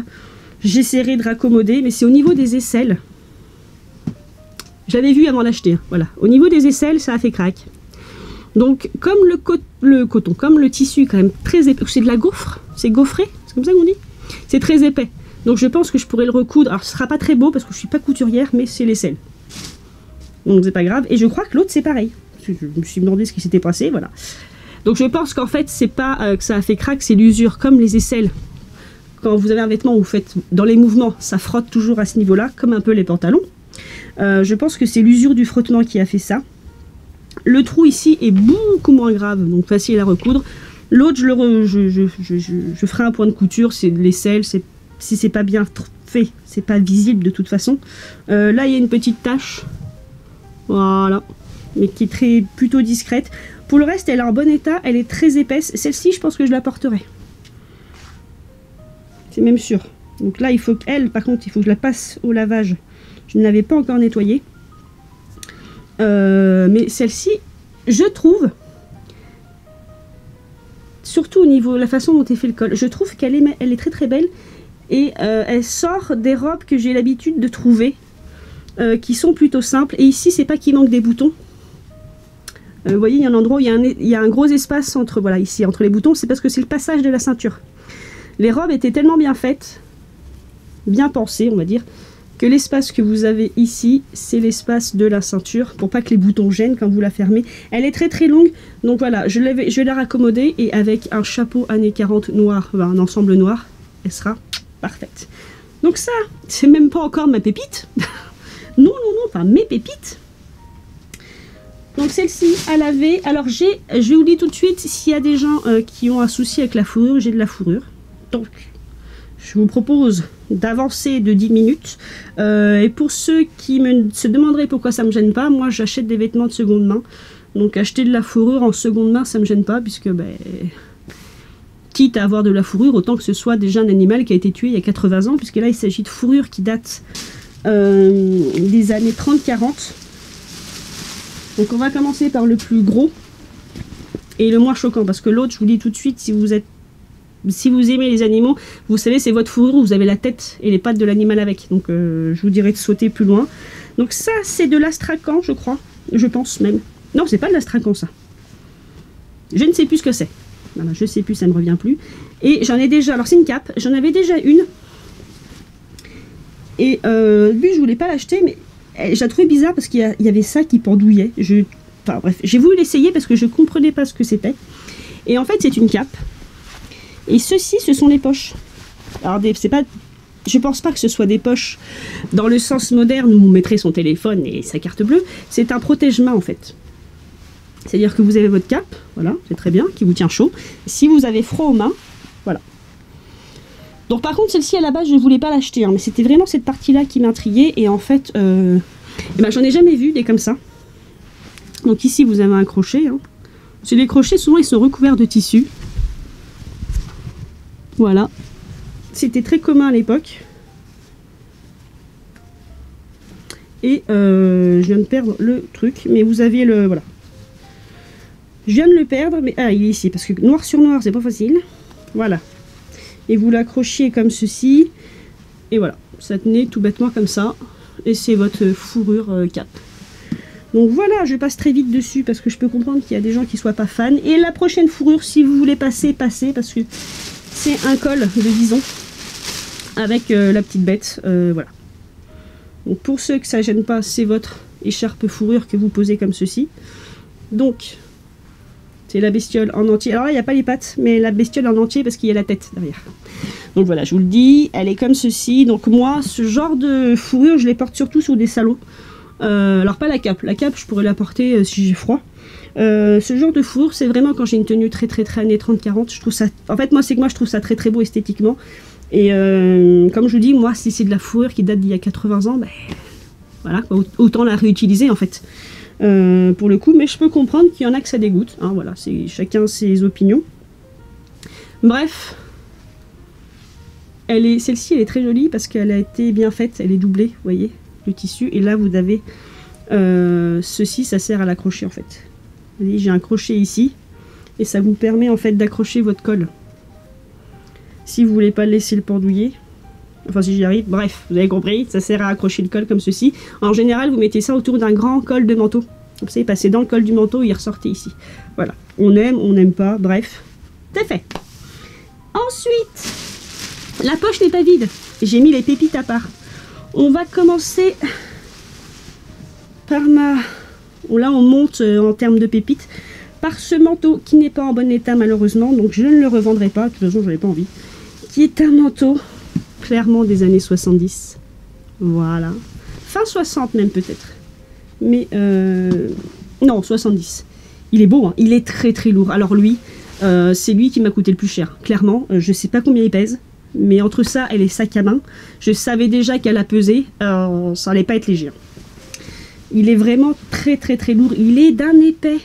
J'essaierai de raccommoder, mais c'est au niveau des aisselles. J'avais vu avant d'acheter, hein, voilà. Au niveau des aisselles, ça a fait crack. Donc, comme le coton, comme le tissu quand même très épais, c'est de la gaufre, c'est gaufré, c'est comme ça qu'on dit. C'est très épais. Donc, je pense que je pourrais le recoudre. Alors, ce sera pas très beau parce que je suis pas couturière, mais c'est l'aisselle. Donc, c'est pas grave. Et je crois que l'autre, c'est pareil. Je me suis demandé ce qui s'était passé, voilà. Donc, je pense qu'en fait, c'est pas que ça a fait crack, c'est l'usure, comme les aisselles. Quand vous avez un vêtement, vous faites dans les mouvements, ça frotte toujours à ce niveau-là, comme un peu les pantalons. Je pense que c'est l'usure du frottement qui a fait ça. Le trou ici est beaucoup moins grave, donc facile à recoudre. L'autre, je ferai un point de couture, c'est de l'aisselle, si c'est pas bien fait, c'est pas visible de toute façon. Là, il y a une petite tache, voilà, mais qui est plutôt discrète. Pour le reste, elle est en bon état, elle est très épaisse. Celle-ci, je pense que je la porterai. C'est même sûr. Donc là, il faut qu'elle, par contre, il faut que je la passe au lavage. Je ne l'avais pas encore nettoyée. Mais celle-ci, je trouve, surtout au niveau de la façon dont est fait le col, je trouve qu'elle est très très belle. Et elle sort des robes que j'ai l'habitude de trouver, qui sont plutôt simples. Et ici, c'est pas qu'il manque des boutons. Vous voyez, il y a un endroit où il y a un gros espace entre, voilà, ici, entre les boutons. C'est parce que c'est le passage de la ceinture. Les robes étaient tellement bien faites, bien pensées, on va dire, que l'espace que vous avez ici, c'est l'espace de la ceinture, pour pas que les boutons gênent quand vous la fermez. Elle est très très longue, donc voilà, je vais la raccommoder, et avec un chapeau années 40 noir, enfin, un ensemble noir, elle sera parfaite. Donc ça, c'est même pas encore ma pépite. Non, enfin mes pépites. Donc celle-ci à laver. Alors je vais vous dire tout de suite, s'il y a des gens qui ont un souci avec la fourrure, j'ai de la fourrure. Donc je vous propose d'avancer de 10 minutes. Et pour ceux qui se demanderaient pourquoi ça ne me gêne pas, moi j'achète des vêtements de seconde main. Donc acheter de la fourrure en seconde main, ça ne me gêne pas, puisque quitte à avoir de la fourrure, autant que ce soit déjà un animal qui a été tué il y a 80 ans, puisque là il s'agit de fourrure qui date des années 30-40. Donc on va commencer par le plus gros et le moins choquant, parce que l'autre, je vous dis tout de suite, si vous aimez les animaux, vous savez, c'est votre fourrure, vous avez la tête et les pattes de l'animal avec. Donc je vous dirais de sauter plus loin. Donc ça, c'est de l'astrakan, je crois. Je pense même. Non, c'est pas de l'astrakan, ça. Je ne sais plus ce que c'est. Voilà, je sais plus, ça me revient plus. Et j'en ai déjà... Alors c'est une cape. J'en avais déjà une. Et lui, je voulais pas l'acheter, mais je la trouvais bizarre parce qu'il y avait ça qui pendouillait. Enfin bref, j'ai voulu l'essayer parce que je comprenais pas ce que c'était. Et en fait, c'est une cape. Et ceci, ce sont les poches. Alors, c'est pas... Je pense pas que ce soit des poches dans le sens moderne où on mettrait son téléphone et sa carte bleue. C'est un protège-main en fait. C'est-à-dire que vous avez votre cape, voilà, c'est très bien, qui vous tient chaud. Si vous avez froid aux mains, voilà. Donc par contre, celle-ci à la base, je ne voulais pas l'acheter, hein, mais c'était vraiment cette partie-là qui m'intriguait. Et en fait, j'en ai jamais vu des comme ça. Donc ici, vous avez un crochet. Hein. Les crochets, souvent, ils sont recouverts de tissu. Voilà. C'était très commun à l'époque. Et je viens de perdre le truc, mais vous avez le... Voilà. Je viens de le perdre, mais... Ah, il est ici, parce que noir sur noir, c'est pas facile. Voilà. Et vous l'accrochiez comme ceci. Et voilà. Ça tenait tout bêtement comme ça. Et c'est votre fourrure cape. Donc voilà, je passe très vite dessus, parce que je peux comprendre qu'il y a des gens qui soient pas fans. Et la prochaine fourrure, si vous voulez passer, passez, parce que c'est un col de bison. Avec la petite bête, voilà. Donc pour ceux que ça gêne pas, c'est votre écharpe fourrure que vous posez comme ceci. Donc, c'est la bestiole en entier. Alors là, il n'y a pas les pattes, mais la bestiole en entier parce qu'il y a la tête derrière. Donc voilà, je vous le dis, elle est comme ceci. Donc moi, ce genre de fourrure, je les porte surtout sur des salons. Alors pas la cape je pourrais la porter si j'ai froid. Ce genre de fourrure, c'est vraiment quand j'ai une tenue très années 30-40. Je trouve ça, en fait moi je trouve ça très beau esthétiquement. Et comme je vous dis, moi si c'est de la fourrure qui date d'il y a 80 ans, ben voilà, autant la réutiliser en fait. Pour le coup, mais je peux comprendre qu'il y en a que ça dégoûte. Hein, voilà, c'est chacun ses opinions. Bref, celle-ci elle est très jolie parce qu'elle a été bien faite, elle est doublée, vous voyez, le tissu. Et là vous avez ceci, ça sert à l'accrocher en fait. Vous voyez, j'ai un crochet ici et ça vous permet en fait d'accrocher votre col. Si vous voulez pas laisser le pendouiller, enfin si j'y arrive, bref, vous avez compris, ça sert à accrocher le col comme ceci. En général, vous mettez ça autour d'un grand col de manteau. Comme ça, il passait dans le col du manteau et il ressortait ici. Voilà, on n'aime pas, bref, c'est fait. Ensuite, la poche n'est pas vide. J'ai mis les pépites à part. On va commencer par ma... Là, on monte en termes de pépites. Par ce manteau qui n'est pas en bon état malheureusement, donc je ne le revendrai pas. De toute façon, je n'en ai pas envie. Qui est un manteau clairement des années 70. Voilà. Fin 60 même peut-être. Mais non, 70. Il est beau, hein. Il est très lourd. Alors lui, c'est lui qui m'a coûté le plus cher. Clairement, je sais pas combien il pèse. Mais entre ça et les sacs à main, je savais déjà qu'elle a pesé. Ça allait pas être léger. Il est vraiment très lourd. Il est d'un épais.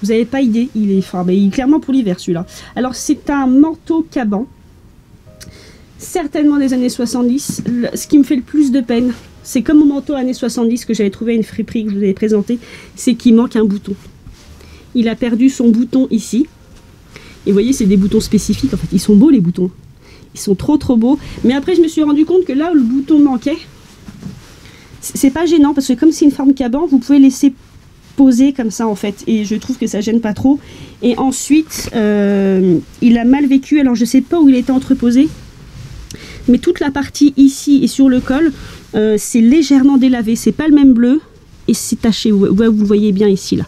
Vous n'avez pas idée. Il est clairement pour l'hiver celui-là. Alors c'est un manteau caban. Certainement des années 70. Ce qui me fait le plus de peine, c'est comme mon manteau années 70 que j'avais trouvé à une friperie que je vous avais présenté, c'est qu'il manque un bouton. Il a perdu son bouton ici. Et vous voyez, c'est des boutons spécifiques. En fait, ils sont beaux les boutons. Ils sont trop beaux. Mais après, je me suis rendu compte que là où le bouton manquait, c'est pas gênant parce que comme c'est une forme caban, vous pouvez laisser poser comme ça en fait. Et je trouve que ça gêne pas trop. Et ensuite, il a mal vécu. Alors, je sais pas où il était entreposé. Mais toute la partie ici et sur le col, c'est légèrement délavé. C'est pas le même bleu et c'est taché. Vous le voyez bien ici là.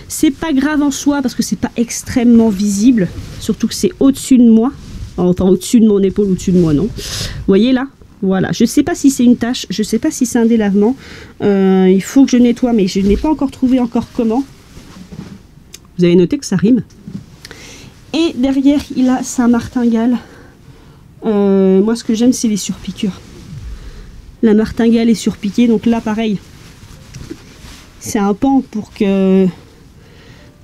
C'est pas grave en soi parce que c'est pas extrêmement visible. Surtout que c'est au-dessus de moi. Enfin au-dessus de mon épaule, au-dessus de moi non. Vous voyez là? Voilà. Je sais pas si c'est une tache. Je sais pas si c'est un délavement. Il faut que je nettoie mais je n'ai pas encore trouvé comment. Vous avez noté que ça rime. Et derrière il a sa martingale. Moi ce que j'aime c'est les surpiqûres. La martingale est surpiquée, donc là pareil c'est un pan pour que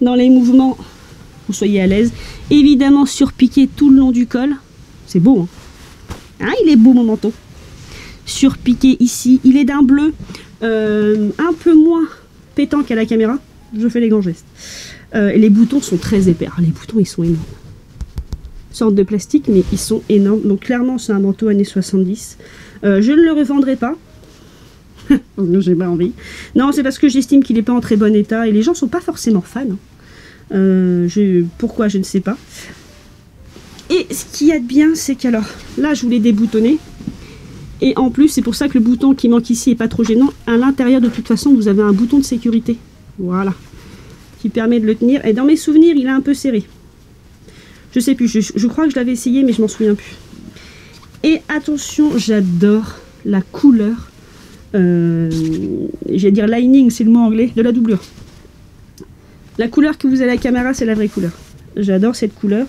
dans les mouvements vous soyez à l'aise. Évidemment surpiqué tout le long du col, c'est beau hein, il est beau mon manteau. Surpiqué ici, il est d'un bleu un peu moins pétant qu'à la caméra, je fais les grands gestes. Et les boutons sont très épais. Alors, les boutons ils sont énormes. Sorte de plastique mais ils sont énormes, donc clairement c'est un manteau années 70. Je ne le revendrai pas. J'ai pas envie. Non, c'est parce que j'estime qu'il n'est pas en très bon état et les gens sont pas forcément fans. Pourquoi je ne sais pas. Et ce qu'il y a de bien c'est qu'alors là je voulais déboutonner et en plus c'est pour ça que le bouton qui manque ici est pas trop gênant. À l'intérieur de toute façon vous avez un bouton de sécurité, voilà, qui permet de le tenir et dans mes souvenirs il est un peu serré. Je sais plus, je crois que je l'avais essayé mais je m'en souviens plus. Et attention, j'adore la couleur, j'allais dire lining, c'est le mot anglais, de la doublure. La couleur que vous avez à la caméra, c'est la vraie couleur. J'adore cette couleur.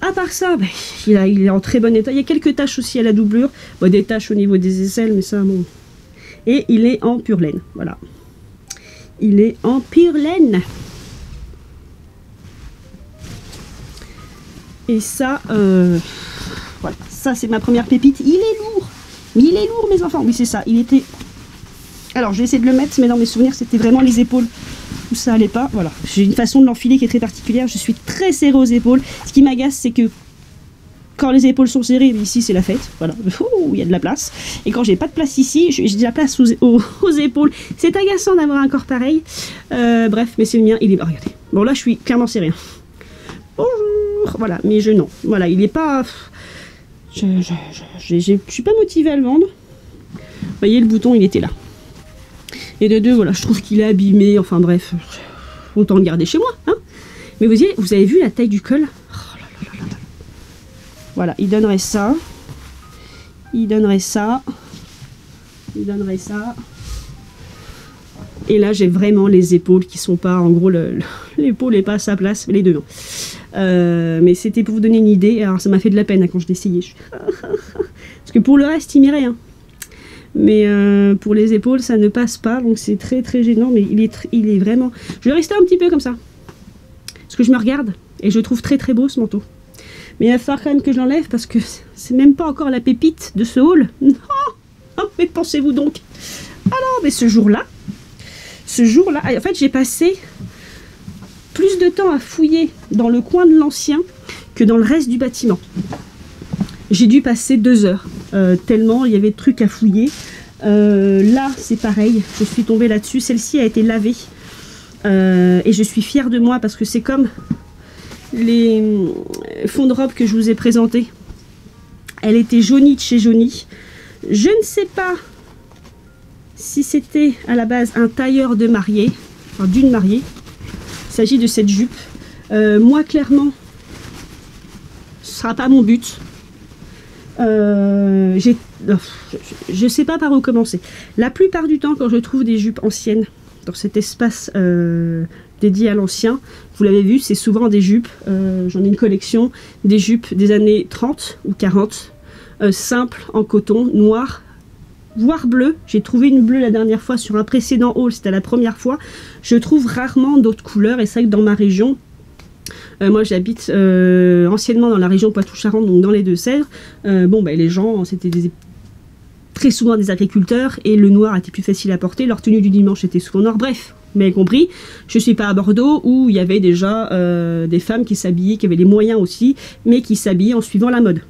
À part ça, ben, il est en très bon état. Il y a quelques taches aussi à la doublure. Bon, des taches au niveau des aisselles, mais ça, bon. Et il est en pure laine, voilà. Il est en pure laine. Et ça, voilà, ça c'est ma première pépite. Il est lourd, il est lourd mes enfants. Oui c'est ça, il était... Alors je vais essayer de le mettre, mais dans mes souvenirs c'était vraiment les épaules où ça allait pas. Voilà, j'ai une façon de l'enfiler qui est très particulière. Je suis très serrée aux épaules. Ce qui m'agace c'est que quand les épaules sont serrées, ici c'est la fête. Voilà, il y a de la place. Et quand j'ai pas de place ici, j'ai de la place aux épaules. C'est agaçant d'avoir un corps pareil. Bref, mais c'est le mien, il est... Oh, regardez, bon là je suis clairement serrée. Bonjour, voilà, mais non, voilà, il est pas... Je suis pas motivée à le vendre. Vous voyez, le bouton, il était là. Et de deux, voilà, je trouve qu'il est abîmé, enfin bref, autant le garder chez moi, hein. Mais vous avez vu la taille du col? Oh là là là là là. Voilà, il donnerait ça. Il donnerait ça. Il donnerait ça. Et là, j'ai vraiment les épaules qui sont pas... En gros, l'épaule n'est pas à sa place. Les deux, non. Mais c'était pour vous donner une idée. Alors, ça m'a fait de la peine hein, quand je l'ai essayé. Parce que pour le reste, il m'irait. Hein. Mais pour les épaules, ça ne passe pas. Donc, c'est très, très gênant. Mais il est vraiment... Je vais rester un petit peu comme ça. Parce que je me regarde. Et je trouve très, très beau, ce manteau. Mais il va falloir quand même que je l'enlève. Parce que c'est même pas encore la pépite de ce haul. Non. Oh, mais pensez-vous donc. Alors, mais ce jour-là, en fait, j'ai passé plus de temps à fouiller dans le coin de l'ancien que dans le reste du bâtiment. J'ai dû passer 2 heures, tellement il y avait de trucs à fouiller. Là, c'est pareil, je suis tombée là-dessus. Celle-ci a été lavée. Et je suis fière de moi parce que c'est comme les fonds de robe que je vous ai présentés. Elle était jaunie de chez Jaunie. Je ne sais pas si c'était à la base un tailleur de mariée, enfin d'une mariée. Il s'agit de cette jupe. Moi, clairement, ce ne sera pas mon but. Je ne sais pas par où commencer. La plupart du temps, quand je trouve des jupes anciennes dans cet espace dédié à l'ancien, vous l'avez vu, c'est souvent des jupes, j'en ai une collection, des jupes des années 30 ou 40, simples, en coton, noir, voire bleu. J'ai trouvé une bleue la dernière fois sur un précédent haul, c'était la première fois. Je trouve rarement d'autres couleurs et c'est vrai que dans ma région, moi j'habite anciennement dans la région Poitou-Charentes, donc dans les Deux-Sèvres, les gens, c'était très souvent des agriculteurs et le noir était plus facile à porter, leur tenue du dimanche était souvent noire, bref, vous m'avez compris, je suis pas à Bordeaux où il y avait déjà des femmes qui s'habillaient, qui avaient les moyens aussi, mais qui s'habillaient en suivant la mode.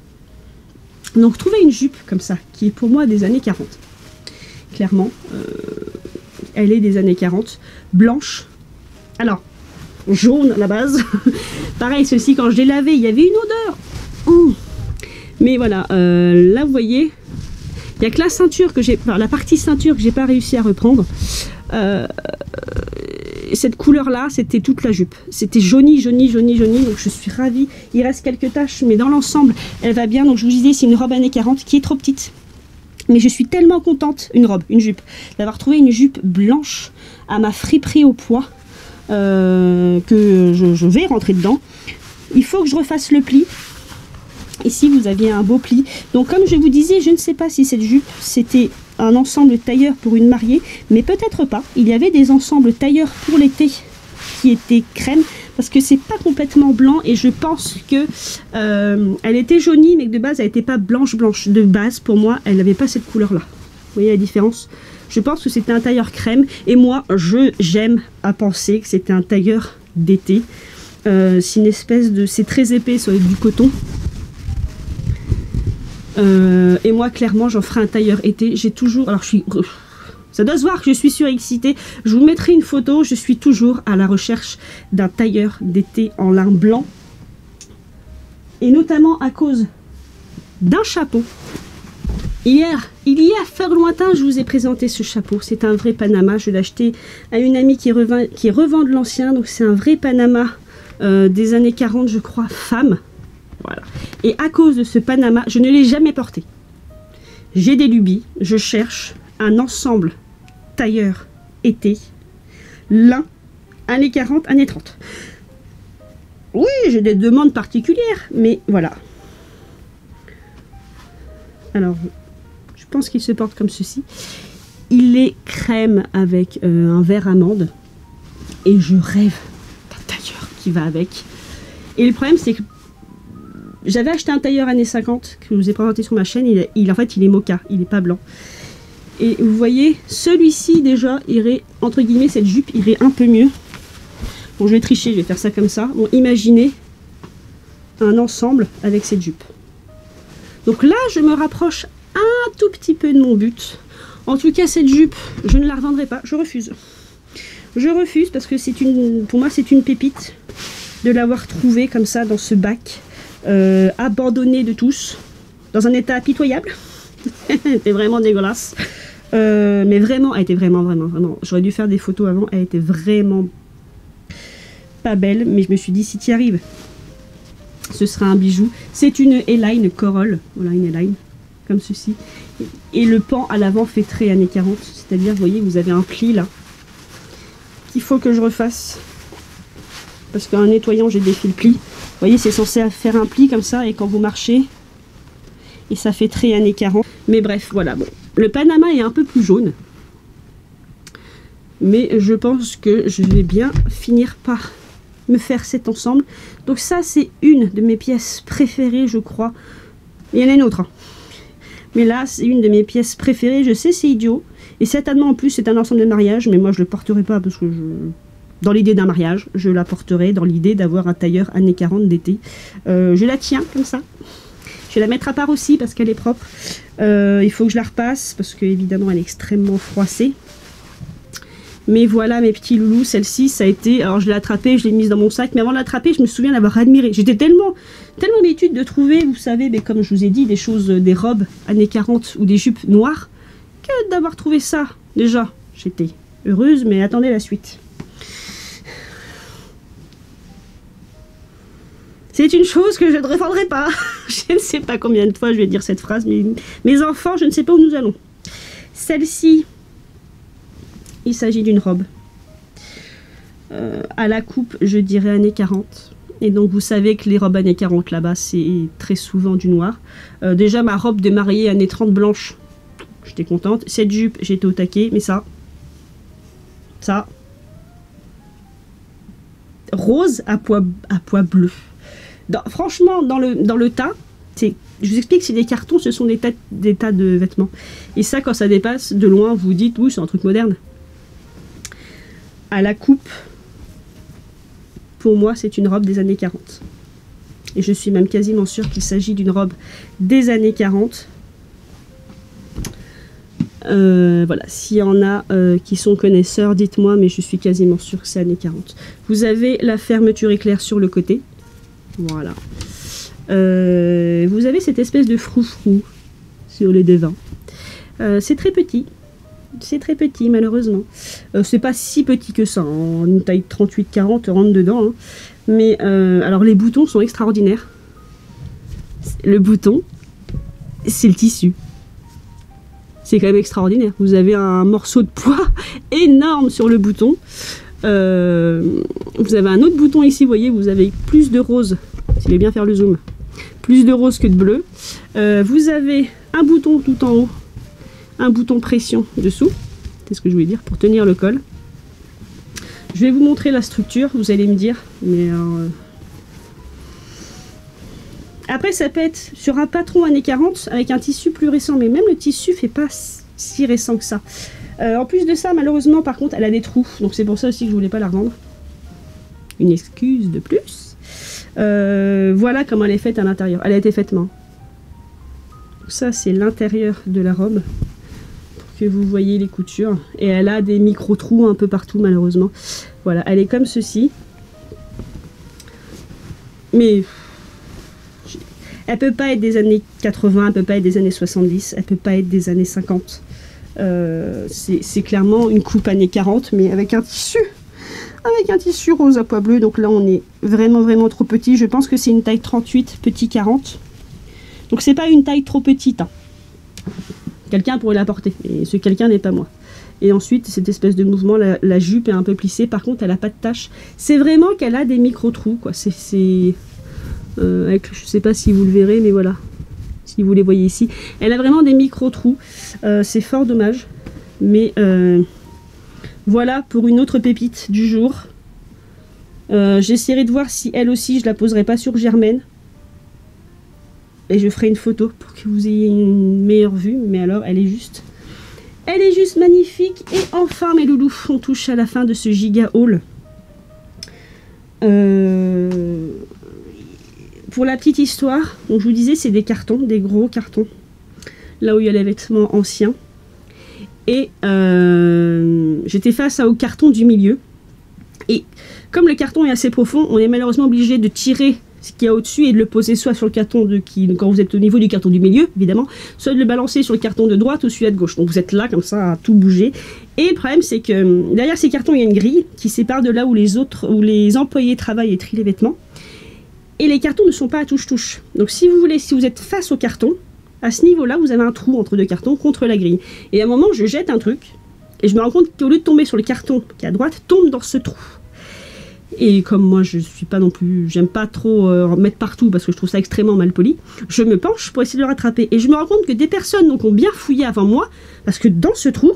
Donc trouver une jupe comme ça, qui est pour moi des années 40. Clairement, elle est des années 40. Blanche. Alors, jaune à la base. Pareil, ceci quand je l'ai lavé, il y avait une odeur. Mais voilà, là vous voyez, il n'y a que la ceinture que j'ai, enfin, la partie ceinture que j'ai pas réussi à reprendre. Cette couleur là, c'était toute la jupe. C'était jauni, jauni, jauni, jauni. Donc je suis ravie. Il reste quelques taches, mais dans l'ensemble, elle va bien. Donc je vous disais, c'est une robe années 40 qui est trop petite. Mais je suis tellement contente, une jupe, d'avoir trouvé une jupe blanche à ma friperie au poids, que je vais rentrer dedans. Il faut que je refasse le pli. Ici, vous aviez un beau pli. Donc comme je vous disais, je ne sais pas si cette jupe, c'était un ensemble tailleur pour une mariée, mais peut-être pas. Il y avait des ensembles tailleurs pour l'été qui étaient crème, parce que c'est pas complètement blanc et je pense que elle était jaunie, mais que de base elle n'était pas blanche de base. Pour moi, elle n'avait pas cette couleur là. Vous voyez la différence? Je pense que c'était un tailleur crème et moi j'aime à penser que c'était un tailleur d'été. C'est une espèce de, c'est très épais, ça va être du coton. Et moi clairement j'en ferai un tailleur été. J'ai toujours, alors ça doit se voir que je suis surexcitée. Je vous mettrai une photo. Je suis toujours à la recherche d'un tailleur d'été en lin blanc. Et notamment à cause d'un chapeau. Hier, il y a fort lointain, je vous ai présenté ce chapeau. C'est un vrai Panama. Je l'ai acheté à une amie qui revend de l'ancien. Donc c'est un vrai Panama des années 40, je crois, femme. Voilà. Et à cause de ce Panama, je ne l'ai jamais porté. J'ai des lubies. Je cherche un ensemble tailleur été, lin, années 40, années 30. Oui, j'ai des demandes particulières, mais voilà. Alors, je pense qu'il se porte comme ceci. Il est crème avec un vert amande. Et je rêve d'un tailleur qui va avec. Et le problème, c'est que j'avais acheté un tailleur années 50 que je vous ai présenté sur ma chaîne. En fait, il est mocha, il n'est pas blanc. Et vous voyez, celui-ci déjà irait, entre guillemets, cette jupe irait un peu mieux. Bon, je vais tricher, je vais faire ça comme ça. Bon, imaginez un ensemble avec cette jupe. Donc là, je me rapproche un tout petit peu de mon but. En tout cas, cette jupe, je ne la revendrai pas, je refuse. Je refuse parce que c'est pour moi, c'est une pépite de l'avoir trouvée comme ça dans ce bac, abandonné de tous, dans un état pitoyable. C'était vraiment dégueulasse. Mais vraiment, elle était vraiment. J'aurais dû faire des photos avant. Elle était vraiment pas belle. Mais je me suis dit, si tu y arrives Ce sera un bijou. C'est une A-line Corolle. Voilà, une A-line, comme ceci. Et le pan à l'avant fait très années 40. C'est-à-dire, vous voyez, vous avez un pli là, qu'il faut que je refasse. Parce qu'en nettoyant, j'ai défait le pli. Vous voyez, c'est censé faire un pli comme ça, et quand vous marchez, et ça fait très années 40. Mais bref, voilà. Bon. Le Panama est un peu plus jaune. Mais je pense que je vais bien finir par me faire cet ensemble. Donc ça, c'est une de mes pièces préférées, je crois. Il y en a une autre. Hein. Mais là, c'est une de mes pièces préférées. Je sais, c'est idiot. Et certainement, en plus, c'est un ensemble de mariage. Mais moi, je ne le porterai pas parce que dans l'idée d'un mariage, je la porterai dans l'idée d'avoir un tailleur années 40 d'été. Je la tiens comme ça. Je vais la mettre à part aussi parce qu'elle est propre. Il faut que je la repasse parce qu'évidemment, elle est extrêmement froissée. Mais voilà mes petits loulous, celle-ci ça a été, alors je l'ai attrapée, je l'ai mise dans mon sac, mais avant de l'attraper je me souviens l'avoir admirée. J'étais tellement habituée de trouver, vous savez, mais comme je vous ai dit, des choses, des robes années 40 ou des jupes noires, que d'avoir trouvé ça. Déjà, j'étais heureuse, mais attendez la suite. C'est une chose que je ne reprendrai pas. Je ne sais pas combien de fois je vais dire cette phrase, mais mes enfants, je ne sais pas où nous allons. Celle-ci, il s'agit d'une robe. À la coupe, je dirais années 40. Et donc, vous savez que les robes années 40, là-bas, c'est très souvent du noir. Déjà, ma robe de mariée années 30 blanche, j'étais contente. Cette jupe, j'étais au taquet. Mais ça, rose à pois bleu. Franchement, dans le tas, je vous explique, c'est des cartons, ce sont des tas de vêtements. Et ça, quand ça dépasse, de loin, vous dites, oui, c'est un truc moderne. À la coupe, pour moi, c'est une robe des années 40. Et je suis même quasiment sûre qu'il s'agit d'une robe des années 40. Voilà, s'il y en a qui sont connaisseurs, dites-moi, mais je suis quasiment sûre que c'est années 40. Vous avez la fermeture éclair sur le côté. Voilà. Vous avez cette espèce de froufrou sur les devants. C'est très petit. C'est très petit, malheureusement. C'est pas si petit que ça. Hein. Une taille 38-40 rentre dedans. Hein. Mais alors, les boutons sont extraordinaires. Le bouton, c'est le tissu. C'est quand même extraordinaire. Vous avez un morceau de poids énorme sur le bouton. Vous avez un autre bouton ici, vous voyez, vous avez plus de rose. Si je vais bien faire le zoom. Plus de rose que de bleu. Vous avez un bouton tout en haut. Un bouton pression dessous, c'est ce que je voulais dire, pour tenir le col. Je vais vous montrer la structure, vous allez me dire, mais après ça peut être sur un patron années 40 avec un tissu plus récent, mais même le tissu fait pas si récent que ça. En plus de ça, malheureusement, par contre, elle a des trous, donc c'est pour ça aussi que je voulais pas la revendre. Une excuse de plus. Voilà comment elle est faite à l'intérieur. Elle a été faite main. Ça, c'est l'intérieur de la robe. Que vous voyez les coutures, et elle a des micro trous un peu partout, malheureusement. Voilà, elle est comme ceci, mais elle peut pas être des années 80, elle peut pas être des années 70, elle peut pas être des années 50. C'est clairement une coupe années 40, mais avec un tissu rose à pois bleu. Donc là on est vraiment trop petit. Je pense que c'est une taille 38 petit 40, donc c'est pas une taille trop petite, hein. Quelqu'un pourrait la porter, et ce quelqu'un n'est pas moi. Et ensuite, cette espèce de mouvement, la jupe est un peu plissée. Par contre, elle n'a pas de tache. C'est vraiment qu'elle a des micro-trous, quoi. Je ne sais pas si vous le verrez, mais voilà. Si vous les voyez ici. Elle a vraiment des micro-trous. C'est fort dommage. Mais voilà pour une autre pépite du jour. J'essaierai de voir si elle aussi, je la poserai pas sur Germaine. Et je ferai une photo pour que vous ayez une meilleure vue. Mais alors, elle est juste magnifique. Et enfin, mes loulous, on touche à la fin de ce giga haul. Pour la petite histoire, donc je vous disais, c'est des cartons, des gros cartons. Là où il y a les vêtements anciens. Et j'étais face au carton du milieu. Et comme le carton est assez profond, on est malheureusement obligé de tirer ce qu'il y a au-dessus et de le poser soit sur le carton quand vous êtes au niveau du carton du milieu, évidemment, soit de le balancer sur le carton de droite ou celui de gauche. Donc vous êtes là, comme ça, à tout bouger. Et le problème, c'est que derrière ces cartons, il y a une grille qui sépare de là où les employés travaillent et trient les vêtements. Et les cartons ne sont pas à touche-touche. Donc si vous voulez, si vous êtes face au carton, à ce niveau-là, vous avez un trou entre 2 cartons contre la grille. Et à un moment, je jette un truc, et je me rends compte qu'au lieu de tomber sur le carton qui est à droite, tombe dans ce trou. Et comme moi, je suis pas non plus, j'aime pas trop en mettre partout parce que je trouve ça extrêmement mal poli, je me penche pour essayer de le rattraper. Et je me rends compte que des personnes donc, ont bien fouillé avant moi, parce que dans ce trou,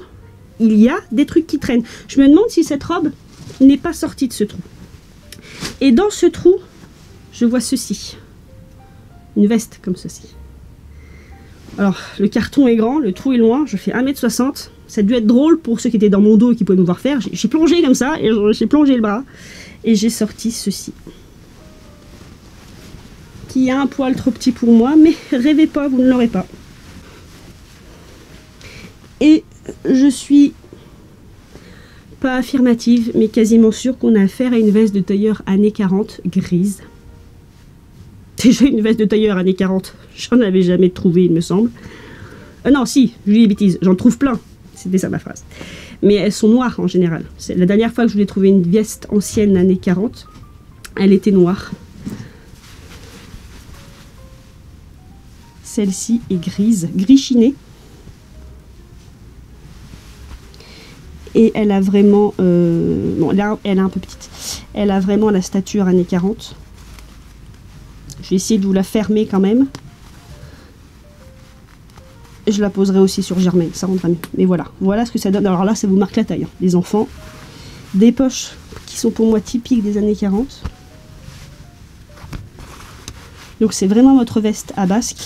il y a des trucs qui traînent. Je me demande si cette robe n'est pas sortie de ce trou. Et dans ce trou, je vois ceci. Une veste comme ceci. Alors, le carton est grand, le trou est loin, je fais 1m60. Ça a dû être drôle pour ceux qui étaient dans mon dos et qui pouvaient me voir faire. J'ai plongé comme ça, et j'ai plongé le bras. Et j'ai sorti ceci. Qui a un poil trop petit pour moi, mais rêvez pas, vous ne l'aurez pas. Et je suis pas affirmative, mais quasiment sûre qu'on a affaire à une veste de tailleur années 40 grise. Déjà une veste de tailleur années 40, j'en avais jamais trouvé, il me semble. Non, si, je dis des bêtises, j'en trouve plein. C'était ça ma phrase. Mais elles sont noires en général. La dernière fois que je voulais trouver une veste ancienne années 40, elle était noire. Celle-ci est grise, gris chiné. Et elle a vraiment... bon, là, elle est un peu petite. Elle a vraiment la stature années 40. Je vais essayer de vous la fermer quand même. Je la poserai aussi sur Germaine, ça rendra mieux. Mais voilà, voilà ce que ça donne. Alors là, ça vous marque la taille, hein, les enfants. Des poches qui sont pour moi typiques des années 40. Donc c'est vraiment votre veste à basque.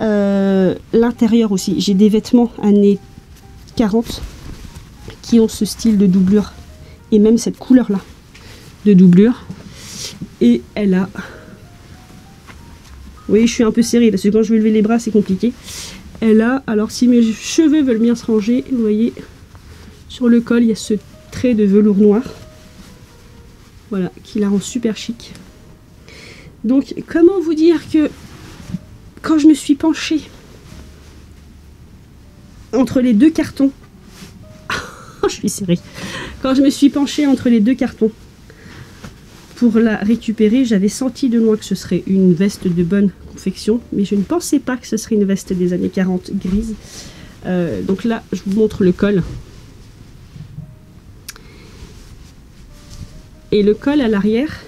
L'intérieur aussi, j'ai des vêtements années 40 qui ont ce style de doublure. Et même cette couleur-là de doublure. Et elle a... Oui, je suis un peu serrée parce que quand je vais lever les bras, c'est compliqué. Elle a, alors si mes cheveux veulent bien se ranger, vous voyez, sur le col, il y a ce trait de velours noir. Voilà, qui la rend super chic. Donc, comment vous dire que quand je me suis penchée entre les 2 cartons, je suis serrée. Quand je me suis penchée entre les 2 cartons pour la récupérer, j'avais senti de loin que ce serait une veste de bonne confection, mais je ne pensais pas que ce serait une veste des années 40 grise. Donc là, je vous montre le col. Et le col à l'arrière,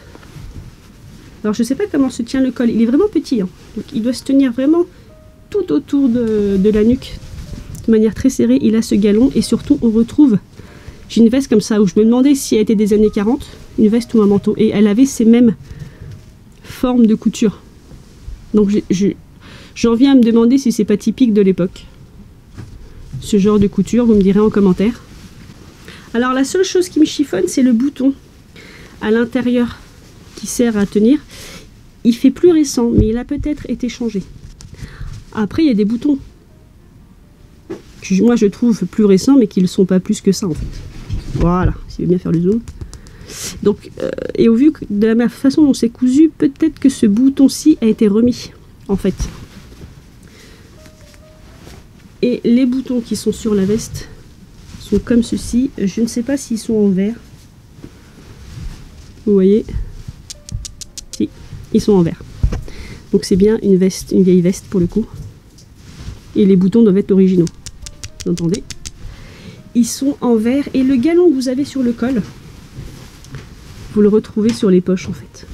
alors je ne sais pas comment se tient le col, il est vraiment petit, hein. Donc il doit se tenir vraiment tout autour de la nuque, de manière très serrée. Il a ce galon et surtout on retrouve, j'ai une veste comme ça où je me demandais si elle était des années 40, une veste ou un manteau, et elle avait ces mêmes formes de couture. Donc j'en viens à me demander si c'est pas typique de l'époque, ce genre de couture, vous me direz en commentaire. Alors la seule chose qui me chiffonne, c'est le bouton à l'intérieur qui sert à tenir. Il fait plus récent, mais il a peut-être été changé. Après, il y a des boutons que moi je trouve plus récents, mais qui ne le sont pas plus que ça en fait. Voilà, si vous voulez bien faire le zoom. Donc, et au vu de la façon dont c'est cousu, peut-être que ce bouton-ci a été remis, en fait. Et les boutons qui sont sur la veste sont comme ceci. Je ne sais pas s'ils sont en verre. Vous voyez? Si, ils sont en verre. Donc c'est bien une veste, une vieille veste pour le coup. Et les boutons doivent être originaux. Vous entendez? Ils sont en verre. Et le galon que vous avez sur le col, vous le retrouvez sur les poches en fait.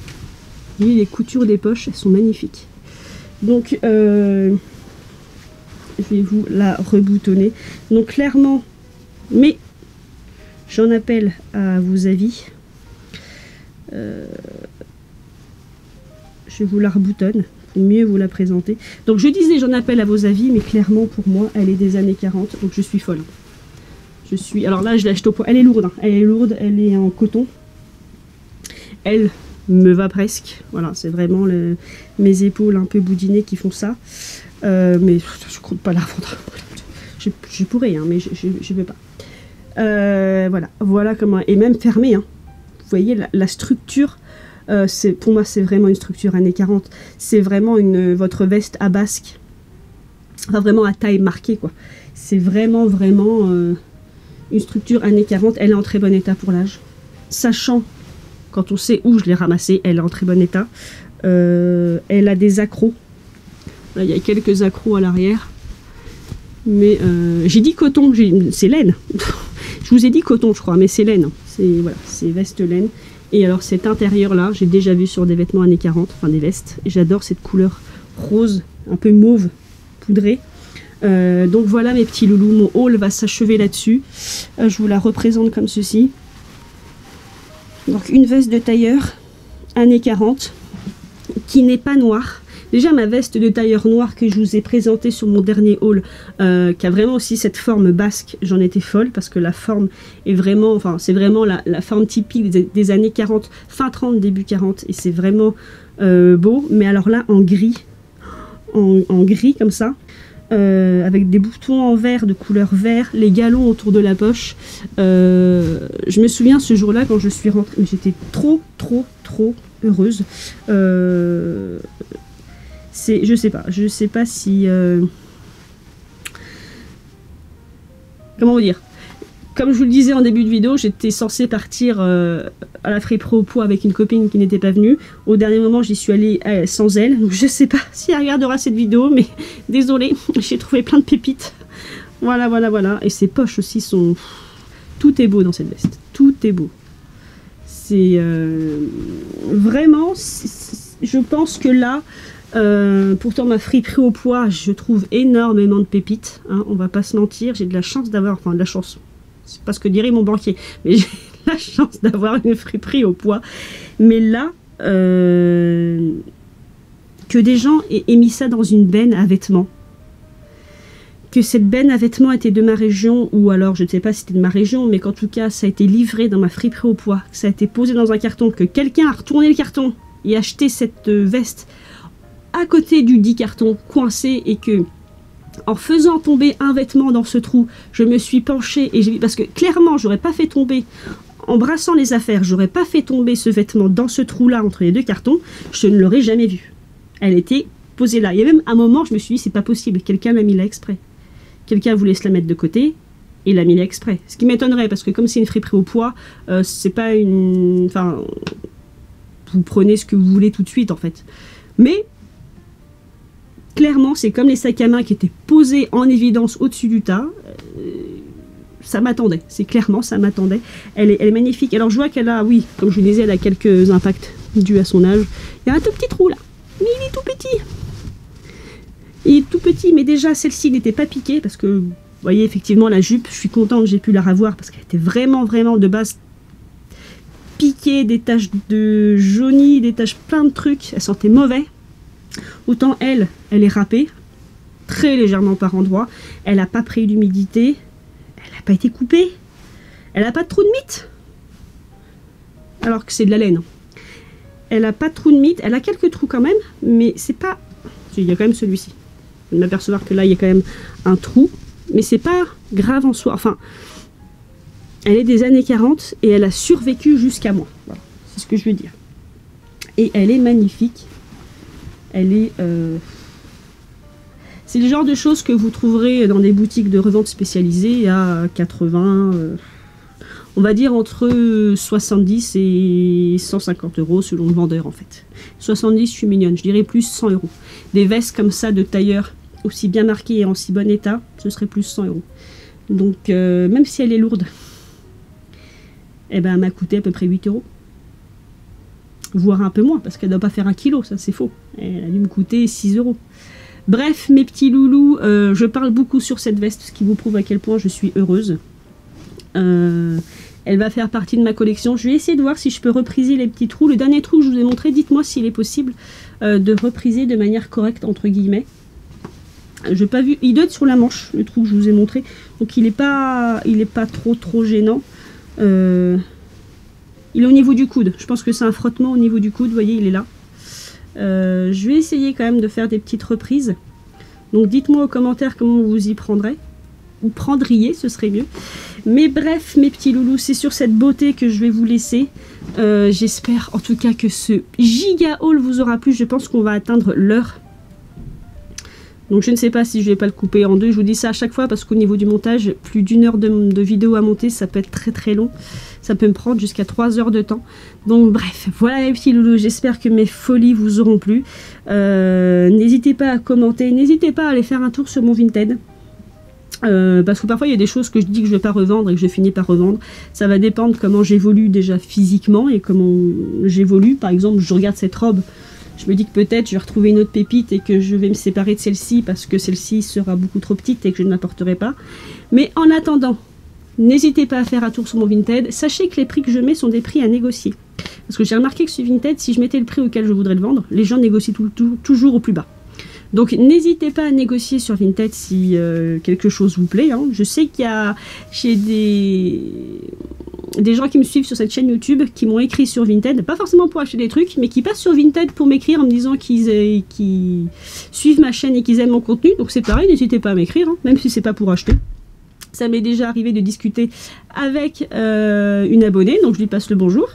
Vous voyez les coutures des poches, elles sont magnifiques. Donc je vais vous la reboutonner. Donc clairement, mais j'en appelle à vos avis. Je vous la reboutonne pour mieux vous la présenter. Donc je disais j'en appelle à vos avis, mais clairement pour moi elle est des années 40, donc je suis folle. Je suis, alors là je l'achète au poids, elle est lourde, hein. Elle est lourde, elle est en coton. Elle me va presque, voilà, c'est vraiment mes épaules un peu boudinées qui font ça. Mais je compte pas la vendre. Je pourrais, hein, mais je veux pas. Voilà comment, et même fermée, hein. Vous voyez la structure, pour moi c'est vraiment une structure années 40. C'est vraiment votre veste à basque, enfin vraiment à taille marquée quoi. C'est vraiment une structure années 40. Elle est en très bon état pour l'âge, sachant quand on sait où je l'ai ramassée, elle est en très bon état. Elle a des accros. Là, il y a quelques accros à l'arrière. Mais j'ai dit coton, c'est laine. Je vous ai dit coton, je crois, mais c'est laine. Voilà, c'est veste laine. Et alors cet intérieur-là, j'ai déjà vu sur des vêtements années 40, enfin des vestes. J'adore cette couleur rose, un peu mauve, poudrée. Donc voilà mes petits loulous, mon haul va s'achever là-dessus. Je vous la représente comme ceci. Donc une veste de tailleur, années 40, qui n'est pas noire. Déjà ma veste de tailleur noire que je vous ai présentée sur mon dernier haul, qui a vraiment aussi cette forme basque, j'en étais folle parce que la forme est vraiment, enfin c'est vraiment la forme typique des années 40, fin 30, début 40, et c'est vraiment beau. Mais alors là en gris, en gris comme ça, avec des boutons en vert de couleur vert, les galons autour de la poche. Je me souviens ce jour-là quand je suis rentrée, mais j'étais trop heureuse. Je sais pas si comment vous dire. Comme je vous le disais en début de vidéo, j'étais censée partir à la friperie au poids avec une copine qui n'était pas venue. Au dernier moment, j'y suis allée sans elle. Donc je sais pas si elle regardera cette vidéo, mais désolée, j'ai trouvé plein de pépites. Voilà. Et ses poches aussi sont... Tout est beau dans cette veste. Tout est beau. C'est vraiment... Je pense que là... pourtant ma friperie au poids, je trouve énormément de pépites, hein, on va pas se mentir, j'ai de la chance d'avoir, enfin de la chance, c'est pas ce que dirait mon banquier, mais j'ai la chance d'avoir une friperie au poids. Mais là, que des gens aient mis ça dans une benne à vêtements, que cette benne à vêtements était de ma région, ou alors je ne sais pas si c'était de ma région, mais qu'en tout cas ça a été livré dans ma friperie au poids, que ça a été posé dans un carton, que quelqu'un a retourné le carton et acheté cette veste à côté du dit carton coincé, et que en faisant tomber un vêtement dans ce trou, je me suis penchée et j'ai vu, parce que clairement j'aurais pas fait tomber, en brassant les affaires, j'aurais pas fait tomber ce vêtement dans ce trou là entre les deux cartons, je ne l'aurais jamais vu. Elle était posée là. Il y a même un moment je me suis dit c'est pas possible, quelqu'un l'a mis là exprès. Quelqu'un voulait se la mettre de côté et l'a mis là exprès. Ce qui m'étonnerait parce que comme c'est une friperie au poids, c'est pas une... Enfin, vous prenez ce que vous voulez tout de suite en fait. Mais clairement, c'est comme les sacs à main qui étaient posés en évidence au-dessus du tas. Ça m'attendait. C'est clairement, ça m'attendait. Elle est magnifique. Alors, je vois qu'elle a, oui, comme je vous disais, elle a quelques impacts dus à son âge. Il y a un tout petit trou là. Mais il est tout petit. Il est tout petit, mais déjà, celle-ci n'était pas piquée parce que, vous voyez, effectivement, la jupe, je suis contente que j'ai pu la revoir parce qu'elle était vraiment de base piquée, des taches de jauni, des taches plein de trucs. Elle sentait mauvais. Autant elle est râpée, très légèrement par endroits, elle n'a pas pris l'humidité, elle n'a pas été coupée, elle n'a pas de trou de mythe, alors que c'est de la laine. Elle n'a pas de trou de mythe, elle a quelques trous quand même, mais c'est pas... Il y a quand même celui-ci. Je vais m'apercevoir que là il y a quand même un trou, mais c'est pas grave en soi. Enfin, elle est des années 40 et elle a survécu jusqu'à moi. Voilà, c'est ce que je veux dire. Et elle est magnifique. Elle est... C'est le genre de choses que vous trouverez dans des boutiques de revente spécialisées à 80, on va dire entre 70 et 150 euros selon le vendeur en fait. 70, je suis mignonne, je dirais plus 100 euros. Des vestes comme ça de tailleur, aussi bien marquées et en si bon état, ce serait plus 100 euros. Donc même si elle est lourde, eh ben, elle m'a coûté à peu près 8 euros. Voire un peu moins, parce qu'elle ne doit pas faire 1 kilo, ça c'est faux. Elle a dû me coûter 6 euros. Bref, mes petits loulous, je parle beaucoup sur cette veste, ce qui vous prouve à quel point je suis heureuse. Elle va faire partie de ma collection. Je vais essayer de voir si je peux repriser les petits trous. Le dernier trou que je vous ai montré, dites-moi s'il est possible de repriser de manière correcte, entre guillemets. Je n'ai pas vu, il doit être sur la manche, le trou que je vous ai montré. Donc il n'est pas trop gênant. Il est au niveau du coude. Je pense que c'est un frottement au niveau du coude. Vous voyez, il est là. Je vais essayer quand même de faire des petites reprises. Donc dites-moi aux commentaires comment vous y prendrez. Ou prendriez, ce serait mieux. Mais bref, mes petits loulous, c'est sur cette beauté que je vais vous laisser. J'espère en tout cas que ce giga haul vous aura plu. Je pense qu'on va atteindre l'heure. Donc je ne sais pas si je vais pas le couper en deux. Je vous dis ça à chaque fois parce qu'au niveau du montage, plus d'1 heure de vidéo à monter, ça peut être très très long. Ça peut me prendre jusqu'à 3 heures de temps. Donc bref, voilà les petits loulous. J'espère que mes folies vous auront plu. N'hésitez pas à commenter. N'hésitez pas à aller faire un tour sur mon Vinted. Parce que parfois il y a des choses que je dis que je ne vais pas revendre et que je finis par revendre. Ça va dépendre comment j'évolue déjà physiquement et comment j'évolue. Par exemple, je regarde cette robe. Je me dis que peut-être je vais retrouver une autre pépite et que je vais me séparer de celle-ci parce que celle-ci sera beaucoup trop petite et que je ne l'apporterai pas. Mais en attendant, n'hésitez pas à faire un tour sur mon Vinted. Sachez que les prix que je mets sont des prix à négocier. Parce que j'ai remarqué que sur Vinted, si je mettais le prix auquel je voudrais le vendre, les gens négocient toujours au plus bas. Donc n'hésitez pas à négocier sur Vinted si quelque chose vous plaît. Hein. Je sais qu'il y a chez des gens qui me suivent sur cette chaîne YouTube qui m'ont écrit sur Vinted, pas forcément pour acheter des trucs, mais qui passent sur Vinted pour m'écrire en me disant qu'ils suivent ma chaîne et qu'ils aiment mon contenu. Donc c'est pareil, n'hésitez pas à m'écrire, hein, même si c'est pas pour acheter. Ça m'est déjà arrivé de discuter avec une abonnée, donc je lui passe le bonjour.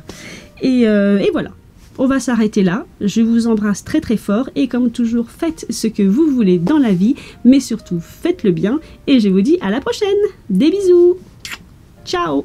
Et voilà, on va s'arrêter là. Je vous embrasse très très fort et comme toujours, faites ce que vous voulez dans la vie, mais surtout faites le bien. Et je vous dis à la prochaine. Des bisous. Ciao.